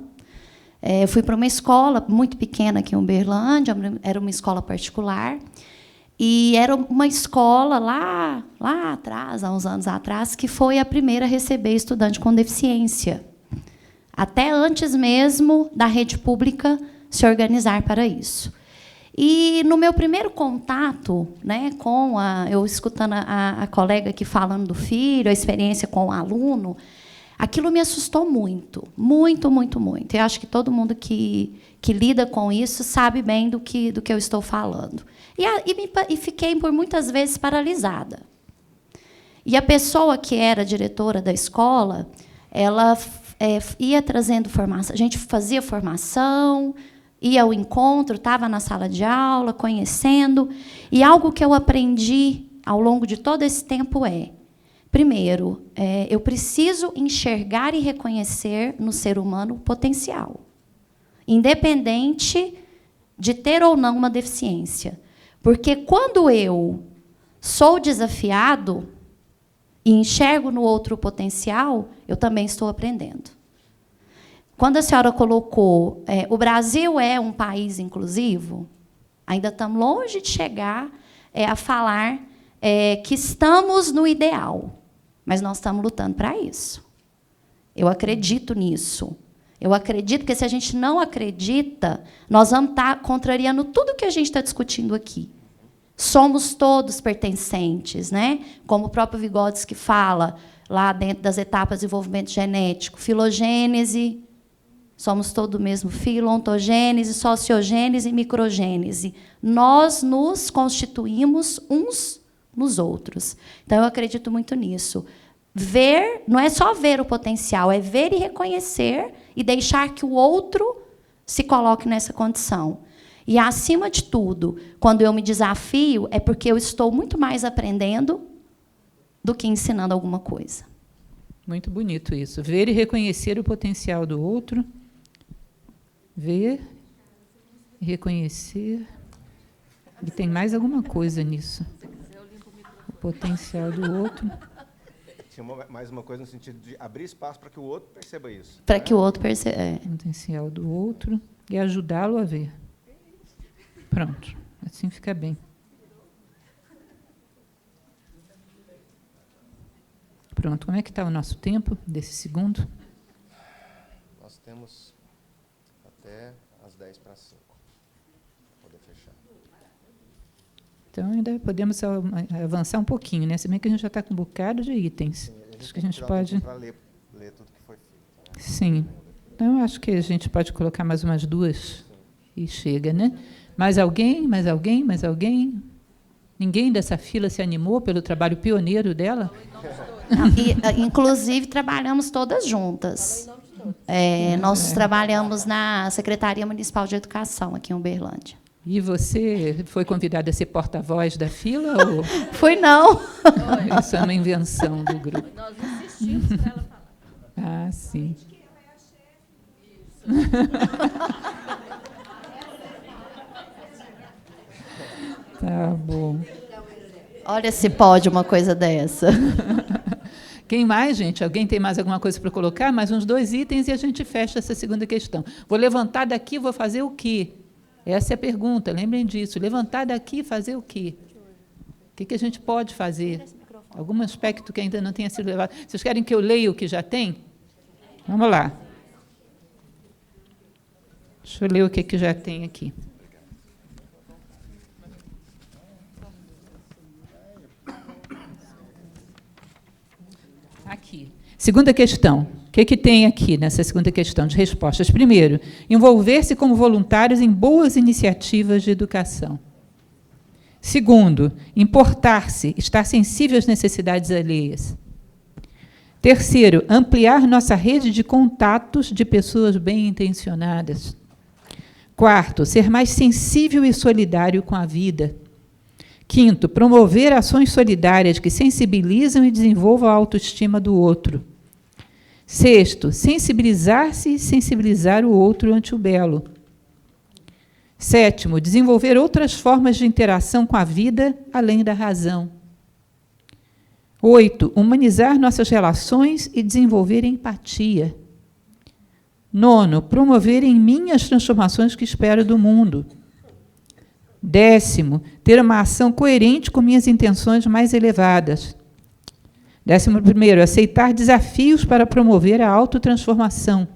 eu fui para uma escola muito pequena aqui em Uberlândia, era uma escola particular, e era uma escola lá atrás, há uns anos atrás, que foi a primeira a receber estudante com deficiência, até antes mesmo da rede pública se organizar para isso. E no meu primeiro contato, né, eu escutando a colega aqui falando do filho, a experiência com o aluno, aquilo me assustou muito, muito, muito, muito. Eu acho que todo mundo que lida com isso sabe bem do que eu estou falando. E fiquei, por muitas vezes, paralisada. E a pessoa que era diretora da escola, ela ia trazendo formação. A gente fazia formação, ia ao encontro, estava na sala de aula, conhecendo. E algo que eu aprendi ao longo de todo esse tempo primeiro, eu preciso enxergar e reconhecer no ser humano o potencial, independente de ter ou não uma deficiência. Porque quando eu sou desafiado e enxergo no outro o potencial, eu também estou aprendendo. Quando a senhora colocou, o Brasil é um país inclusivo, ainda estamos longe de chegar a falar que estamos no ideal, mas nós estamos lutando para isso. Eu acredito nisso. Eu acredito que, se a gente não acredita, nós vamos estar contrariando tudo que a gente está discutindo aqui. Somos todos pertencentes, né? Como o próprio Vygotsky fala, lá dentro das etapas de desenvolvimento genético, filogênese, somos todos o mesmo filo, ontogênese, sociogênese e microgênese. Nós nos constituímos uns nos outros. Então, eu acredito muito nisso. Ver, não é só ver o potencial, é ver e reconhecer e deixar que o outro se coloque nessa condição. E, acima de tudo, quando eu me desafio, é porque eu estou muito mais aprendendo do que ensinando alguma coisa. Muito bonito isso. Ver e reconhecer o potencial do outro. Ver e reconhecer. E tem mais alguma coisa nisso. O potencial do outro. Tinha mais uma coisa no sentido de abrir espaço para que o outro perceba isso. Para que o outro perceba. O potencial do outro e ajudá-lo a ver. Pronto. Assim fica bem. Pronto, como é que está o nosso tempo desse segundo? Nós temos até às 10:05. Poder fechar. Então, ainda podemos avançar um pouquinho, né? Se bem que a gente já está com um bocado de itens. Acho que a gente pode... Para ler tudo que foi feito. Né? Sim. Então, acho que a gente pode colocar mais umas 2 e chega, né? Mais alguém? Mais alguém? Mais alguém? Ninguém dessa fila se animou pelo trabalho pioneiro dela? Inclusive, trabalhamos todas juntas. Nós trabalhamos na Secretaria Municipal de Educação, aqui em Uberlândia. E você foi convidada a ser porta-voz da fila? Ou... Fui, não. Isso é uma invenção do grupo. Nós insistimos para ela falar. Ah, sim. Tá bom. Olha se pode uma coisa dessa. Quem mais, gente? Alguém tem mais alguma coisa para colocar? Mais uns 2 itens e a gente fecha essa segunda questão. Vou levantar daqui, vou fazer o quê? Essa é a pergunta, lembrem disso. Levantar daqui, fazer o quê? O que a gente pode fazer? Algum aspecto que ainda não tenha sido levado? Vocês querem que eu leia o que já tem? Vamos lá. Deixa eu ler o que já tem aqui. Aqui. Segunda questão. O que tem aqui nessa segunda questão de respostas? Primeiro, envolver-se como voluntários em boas iniciativas de educação. Segundo, importar-se, estar sensível às necessidades alheias. Terceiro, ampliar nossa rede de contatos de pessoas bem-intencionadas. Quarto, ser mais sensível e solidário com a vida. Quinto, promover ações solidárias que sensibilizam e desenvolvam a autoestima do outro. Sexto, sensibilizar-se e sensibilizar o outro ante o belo. Sétimo, desenvolver outras formas de interação com a vida além da razão. 8, humanizar nossas relações e desenvolver empatia. 9, promover em mim as transformações que espero do mundo. 10, ter uma ação coerente com minhas intenções mais elevadas. 11, aceitar desafios para promover a autotransformação.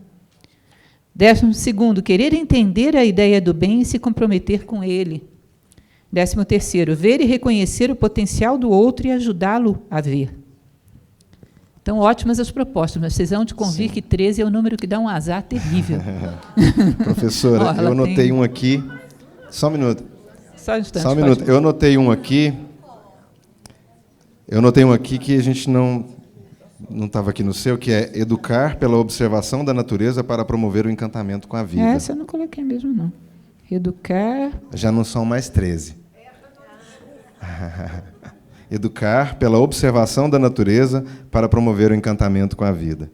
12, querer entender a ideia do bem e se comprometer com ele. 13, ver e reconhecer o potencial do outro e ajudá-lo a ver. Então, ótimas as propostas, mas vocês vão de convir que 13 é o número que dá um azar terrível. Professora, eu anotei um aqui. Só um minuto. Só um instante. Só um minuto. Eu anotei um aqui. Que a gente não estava aqui no seu, que é educar pela observação da natureza para promover o encantamento com a vida. Essa eu não coloquei mesmo, não. Educar... Já não são mais 13. Educar pela observação da natureza para promover o encantamento com a vida.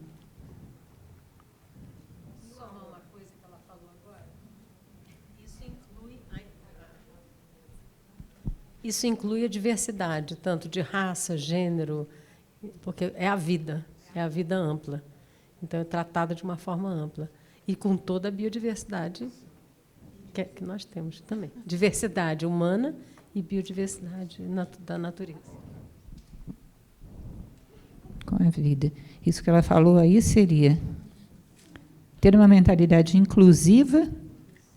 Isso inclui a diversidade, tanto de raça, gênero, porque é a vida ampla. Então, é tratada de uma forma ampla. E com toda a biodiversidade que nós temos também. Diversidade humana e biodiversidade da natureza. Com a vida. Isso que ela falou aí seria ter uma mentalidade inclusiva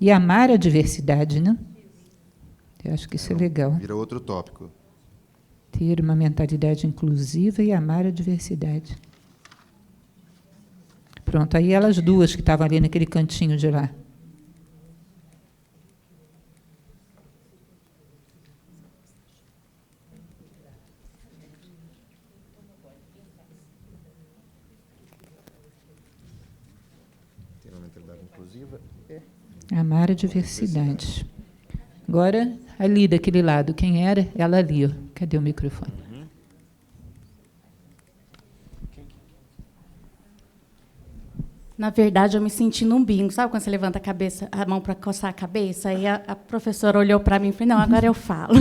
e amar a diversidade, né? Eu acho que isso é legal. Vira outro tópico. Ter uma mentalidade inclusiva e amar a diversidade. Pronto, aí elas duas que estavam ali naquele cantinho de lá. Ter uma mentalidade inclusiva. Amar a diversidade. Agora, ali daquele lado, quem era? Ela ali. Ó. Cadê o microfone? Na verdade, eu me senti num bingo. Sabe quando você levanta a mão para coçar a cabeça? Aí a professora olhou para mim e falou, não, agora eu falo.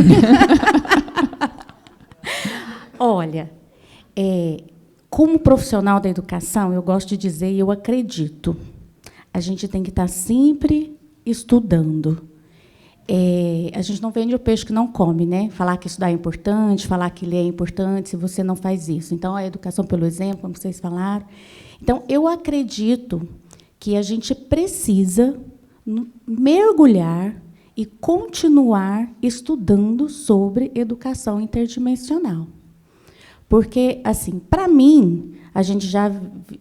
Olha, como profissional da educação, eu gosto de dizer, e eu acredito, a gente tem que estar sempre estudando. a gente não vende o peixe que não come, né? Falar que estudar é importante, falar que ler é importante, se você não faz isso. Então, a educação pelo exemplo, como vocês falaram. Então, eu acredito que a gente precisa mergulhar e continuar estudando sobre educação interdimensional. Porque, assim, para mim, a gente já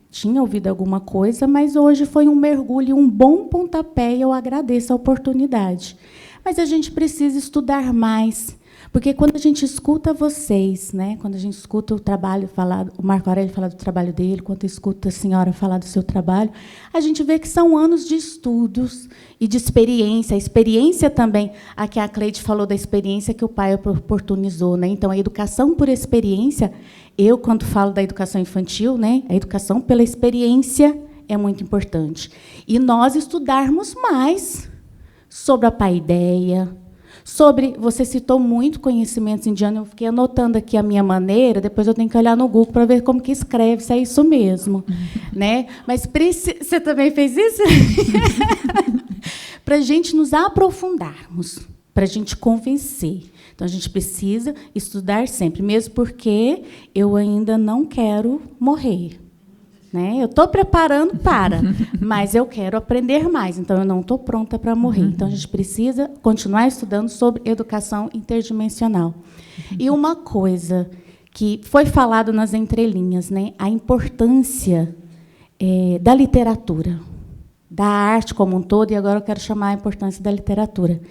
tinha ouvido alguma coisa, mas hoje foi um mergulho, um bom pontapé, e eu agradeço a oportunidade. Mas a gente precisa estudar mais, porque quando a gente escuta vocês, né, quando a gente escuta o trabalho falado, o Marco Aurélio falar do trabalho dele, quando escuta a senhora falar do seu trabalho, a gente vê que são anos de estudos e de experiência. A experiência também, a que a Cleide falou da experiência que o pai oportunizou, né? Então, a educação por experiência, eu, quando falo da educação infantil, né, a educação pela experiência é muito importante. E nós estudarmos mais sobre a paideia, sobre... Você citou muito conhecimentos indianos, eu fiquei anotando aqui a minha maneira, depois eu tenho que olhar no Google para ver como que escreve, se é isso mesmo. Né? Mas você também fez isso? Para a gente nos aprofundarmos, para a gente convencer. Então, a gente precisa estudar sempre, mesmo porque eu ainda não quero morrer. Né? Eu estou preparando para, mas eu quero aprender mais, então eu não estou pronta para morrer. Então, a gente precisa continuar estudando sobre educação interdimensional. E uma coisa que foi falado nas entrelinhas, né? A importância da literatura, da arte como um todo, e agora eu quero chamar a importância da literatura.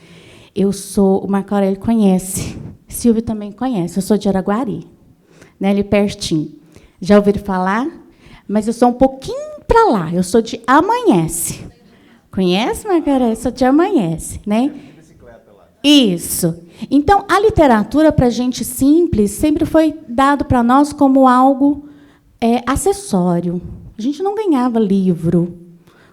O Marco Aurélio conhece, Silvio também conhece, eu sou de Araguari, né, ali pertinho. Já ouviram falar? Mas eu sou um pouquinho para lá, eu sou de Amanhece. Conhece, Marco Aurélio? Eu sou de Amanhece, né? Isso. Então, a literatura, para a gente simples, sempre foi dado para nós como algo acessório. A gente não ganhava livro,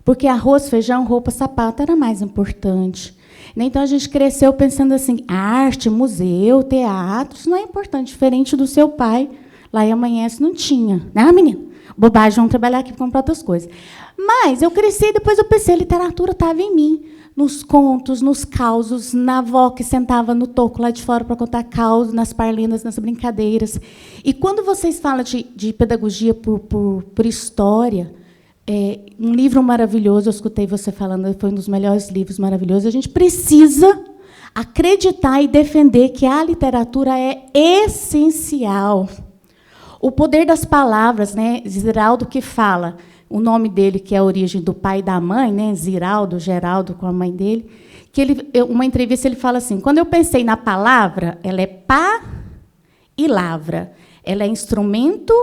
porque arroz, feijão, roupa, sapato era mais importante. Então, a gente cresceu pensando assim, arte, museu, teatro, isso não é importante, diferente do seu pai. Lá em Amanhece não tinha. Ah, menino, bobagem, vamos trabalhar aqui para comprar outras coisas. Mas eu cresci e depois eu pensei, a literatura estava em mim, nos contos, nos causos, na avó que sentava no toco lá de fora para contar causos, nas parlendas, nas brincadeiras. E quando vocês falam de pedagogia por história, um livro maravilhoso, eu escutei você falando, foi um dos melhores livros maravilhosos, a gente precisa acreditar e defender que a literatura é essencial. O poder das palavras, né? Ziraldo que fala, o nome dele, que é a origem do pai e da mãe, né? Ziraldo, Geraldo com a mãe dele, que uma entrevista ele fala assim, quando eu pensei na palavra, ela é pá e lavra, ela é instrumento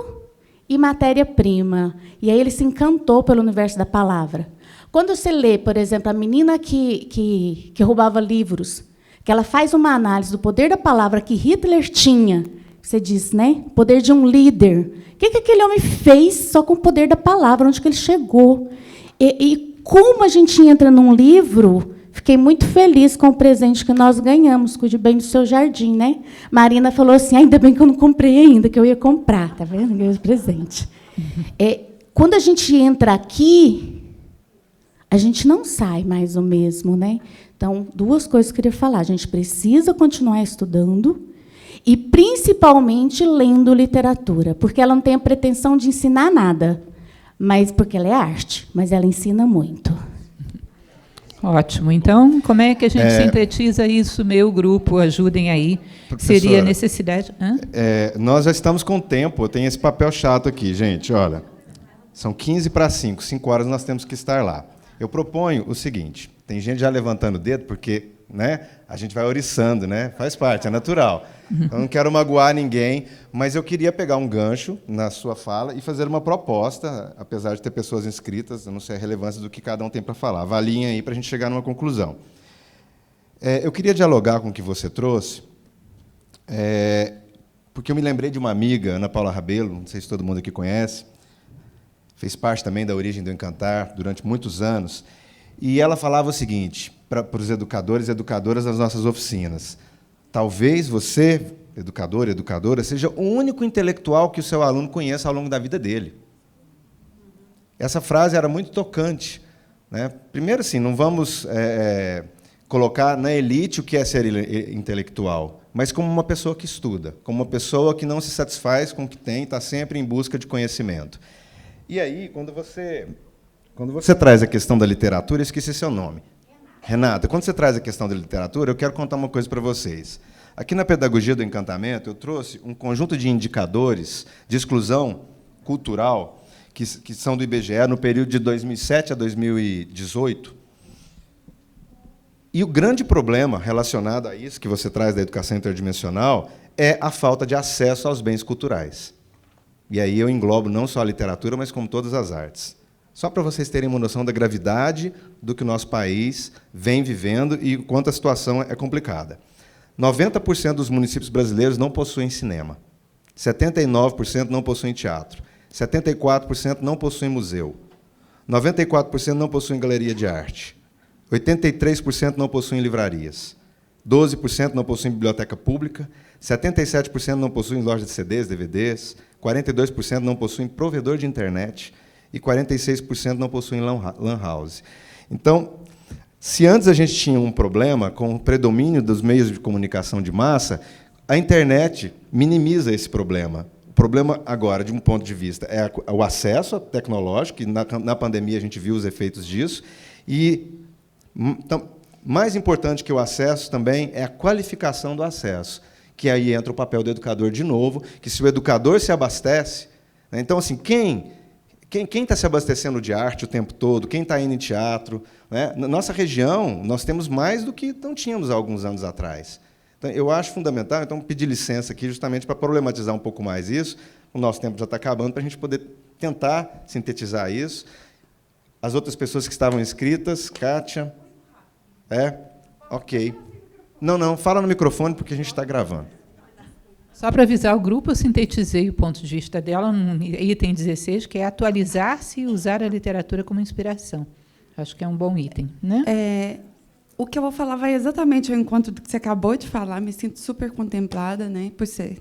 e matéria-prima. E aí ele se encantou pelo universo da palavra. Quando você lê, por exemplo, a menina que roubava livros, que ela faz uma análise do poder da palavra que Hitler tinha, você diz, né? O poder de um líder. O que aquele homem fez só com o poder da palavra? Onde que ele chegou? E como a gente entra num livro, fiquei muito feliz com o presente que nós ganhamos, Cuide Bem do Seu Jardim, né? Marina falou assim, ainda bem que eu não comprei ainda, que eu ia comprar. Tá vendo? Ganhei o presente. Quando a gente entra aqui, a gente não sai mais o mesmo, né? Então, duas coisas que eu queria falar. A gente precisa continuar estudando, e, principalmente, lendo literatura, porque ela não tem a pretensão de ensinar nada, mas porque ela é arte, mas ela ensina muito. Ótimo. Então, como é que a gente sintetiza isso? Meu grupo, ajudem aí. Seria a necessidade... nós já estamos com tempo, eu tenho esse papel chato aqui, gente. Olha, são 15 para 5, 5 horas nós temos que estar lá. Eu proponho o seguinte, tem gente já levantando o dedo, porque... né, a gente vai oriçando, né? Faz parte, é natural. Eu não quero magoar ninguém, mas eu queria pegar um gancho na sua fala e fazer uma proposta, apesar de ter pessoas inscritas, eu não sei a relevância do que cada um tem para falar. Avaliem aí para a gente chegar numa conclusão. Eu queria dialogar com o que você trouxe, porque eu me lembrei de uma amiga, Ana Paula Rabelo, não sei se todo mundo aqui conhece, fez parte também da Origem do Encantar durante muitos anos, e ela falava o seguinte, para os educadores e educadoras das nossas oficinas, talvez você, educador e educadora, seja o único intelectual que o seu aluno conheça ao longo da vida dele. Essa frase era muito tocante, né? Primeiro, assim, não vamos colocar na elite o que é ser intelectual, mas como uma pessoa que estuda, como uma pessoa que não se satisfaz com o que tem, está sempre em busca de conhecimento. E aí, quando você traz a questão da literatura, eu esqueci seu nome. Renata, quando você traz a questão da literatura, eu quero contar uma coisa para vocês. Aqui na Pedagogia do Encantamento, eu trouxe um conjunto de indicadores de exclusão cultural que são do IBGE no período de 2007 a 2018. E o grande problema relacionado a isso que você traz da educação interdimensional é a falta de acesso aos bens culturais. E aí eu englobo não só a literatura, mas como todas as artes. Só para vocês terem uma noção da gravidade do que o nosso país vem vivendo e o quanto a situação é complicada. 90% dos municípios brasileiros não possuem cinema. 79% não possuem teatro. 74% não possuem museu. 94% não possuem galeria de arte. 83% não possuem livrarias. 12% não possuem biblioteca pública. 77% não possuem loja de CDs, DVDs. 42% não possuem provedor de internet. E 46% não possuem lan house. Então, se antes a gente tinha um problema com o predomínio dos meios de comunicação de massa, a internet minimiza esse problema. O problema agora, de um ponto de vista, é o acesso tecnológico, e na pandemia a gente viu os efeitos disso, e então, mais importante que o acesso também é a qualificação do acesso, que aí entra o papel do educador de novo, que se o educador se abastece, né, então, assim, quem está se abastecendo de arte o tempo todo, quem está indo em teatro, né? Na nossa região, nós temos mais do que não tínhamos há alguns anos atrás. Então, eu acho fundamental, então, pedir licença aqui justamente para problematizar um pouco mais isso. O nosso tempo já está acabando, para a gente poder tentar sintetizar isso. As outras pessoas que estavam inscritas, Kátia... Ok. Não, fala no microfone, porque a gente está gravando. Só para avisar o grupo, eu sintetizei o ponto de vista dela no item 16, que é atualizar-se e usar a literatura como inspiração. Acho que é um bom item, né? O que eu vou falar vai exatamente ao encontro do que você acabou de falar. Me sinto super contemplada, né, por ser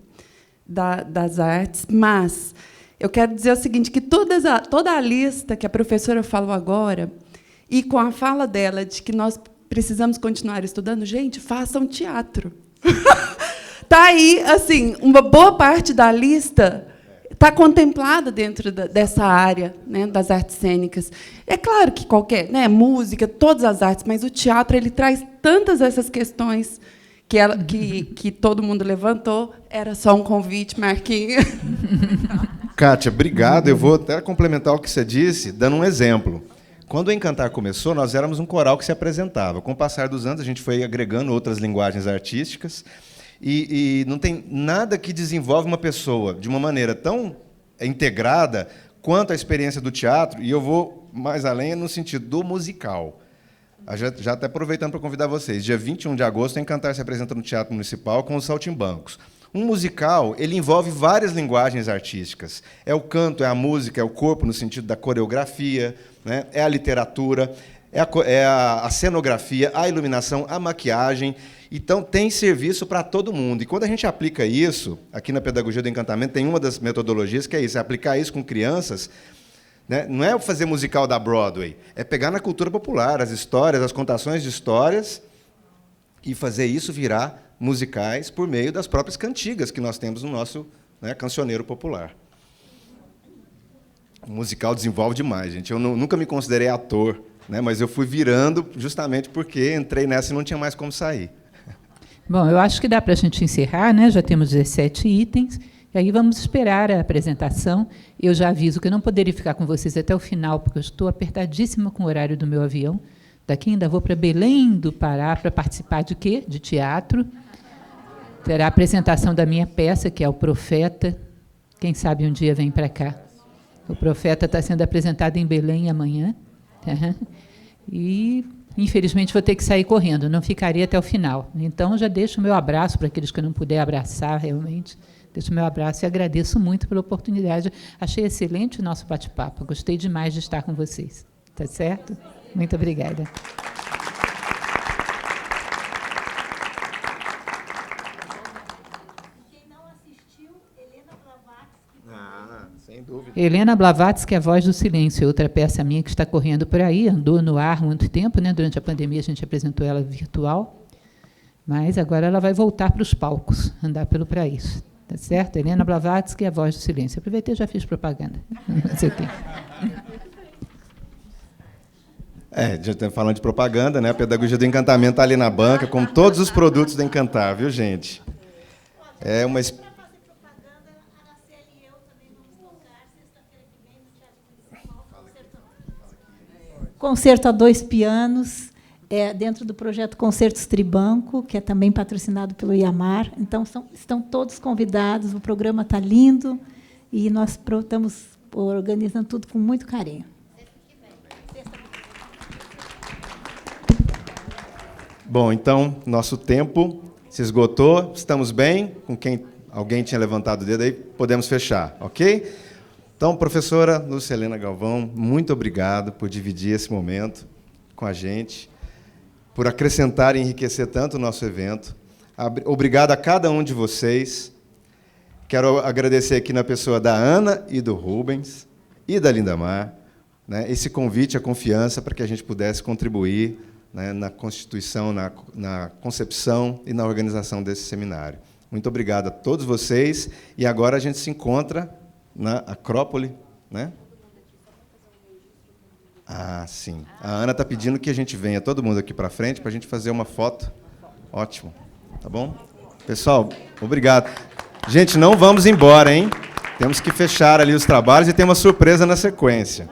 das artes. Mas eu quero dizer o seguinte, que toda a lista que a professora falou agora, e com a fala dela de que nós precisamos continuar estudando, gente, façam teatro. Está aí, assim, uma boa parte da lista está contemplada dentro dessa área, né, das artes cênicas. É claro que qualquer, né, música, todas as artes, mas o teatro ele traz tantas essas questões que todo mundo levantou. Era só um convite, Marquinhos. Kátia, obrigado. Eu vou até complementar o que você disse, dando um exemplo. Quando o Encantar começou, nós éramos um coral que se apresentava. Com o passar dos anos, a gente foi agregando outras linguagens artísticas, e não tem nada que desenvolve uma pessoa de uma maneira tão integrada quanto a experiência do teatro, e eu vou mais além no sentido do musical. Já até aproveitando para convidar vocês, dia 21 de agosto, o Encantar se apresenta no Teatro Municipal com os Saltimbancos. Um musical, ele envolve várias linguagens artísticas. É o canto, é a música, é o corpo, no sentido da coreografia, né? É a literatura, é a cenografia, a iluminação, a maquiagem. Então, tem serviço para todo mundo. E quando a gente aplica isso, aqui na Pedagogia do Encantamento, tem uma das metodologias que é isso, é aplicar isso com crianças, né? Não é fazer musical da Broadway, é pegar na cultura popular, as histórias, as contações de histórias, e fazer isso virar musicais por meio das próprias cantigas que nós temos no nosso, né, cancioneiro popular. O musical desenvolve demais, gente. Eu nunca me considerei ator, né, mas eu fui virando justamente porque entrei nessa e não tinha mais como sair. Bom, eu acho que dá para a gente encerrar, né? Já temos 17 itens, e aí vamos esperar a apresentação. Eu já aviso que eu não poderia ficar com vocês até o final, porque eu estou apertadíssima com o horário do meu avião. Daqui ainda vou para Belém do Pará para participar de quê? De teatro. Terá a apresentação da minha peça, que é O Profeta. Quem sabe um dia vem para cá. O Profeta está sendo apresentado em Belém amanhã. E, infelizmente, vou ter que sair correndo. Não ficaria até o final. Então, já deixo o meu abraço para aqueles que eu não puder abraçar, realmente. Deixo o meu abraço e agradeço muito pela oportunidade. Achei excelente o nosso bate-papo. Gostei demais de estar com vocês. Tá certo? Muito obrigada. Sem dúvida. Helena Blavatsky, A Voz do Silêncio, outra peça minha que está correndo por aí, andou no ar há muito tempo, né? Durante a pandemia a gente apresentou ela virtual, mas agora ela vai voltar para os palcos, andar pelo país. Tá certo? Helena Blavatsky, A Voz do Silêncio. Aproveitei e já fiz propaganda. Não sei o quê. Já estamos falando de propaganda, né? A Pedagogia do Encantamento está ali na banca, com todos os produtos da Encantar, viu, gente? É uma... Concerto a 2 pianos, dentro do projeto Concertos Tribanco, que é também patrocinado pelo IAMAR. Então, estão todos convidados, o programa está lindo e nós estamos organizando tudo com muito carinho. Bom, então, nosso tempo se esgotou. Estamos bem? Com quem alguém tinha levantado o dedo aí, podemos fechar, ok? Então, professora Lúcia Helena Galvão, muito obrigado por dividir esse momento com a gente, por acrescentar e enriquecer tanto o nosso evento. Obrigado a cada um de vocês. Quero agradecer aqui na pessoa da Ana e do Rubens e da Lindamar, né, esse convite, a confiança para que a gente pudesse contribuir, né, na constituição, na concepção e na organização desse seminário. Muito obrigado a todos vocês. E agora a gente se encontra na Acrópole, né? Ah, sim. A Ana está pedindo que a gente venha todo mundo aqui para frente para a gente fazer uma foto. Ótimo. Tá bom? Pessoal, obrigado. Gente, não vamos embora, hein? Temos que fechar ali os trabalhos e tem uma surpresa na sequência.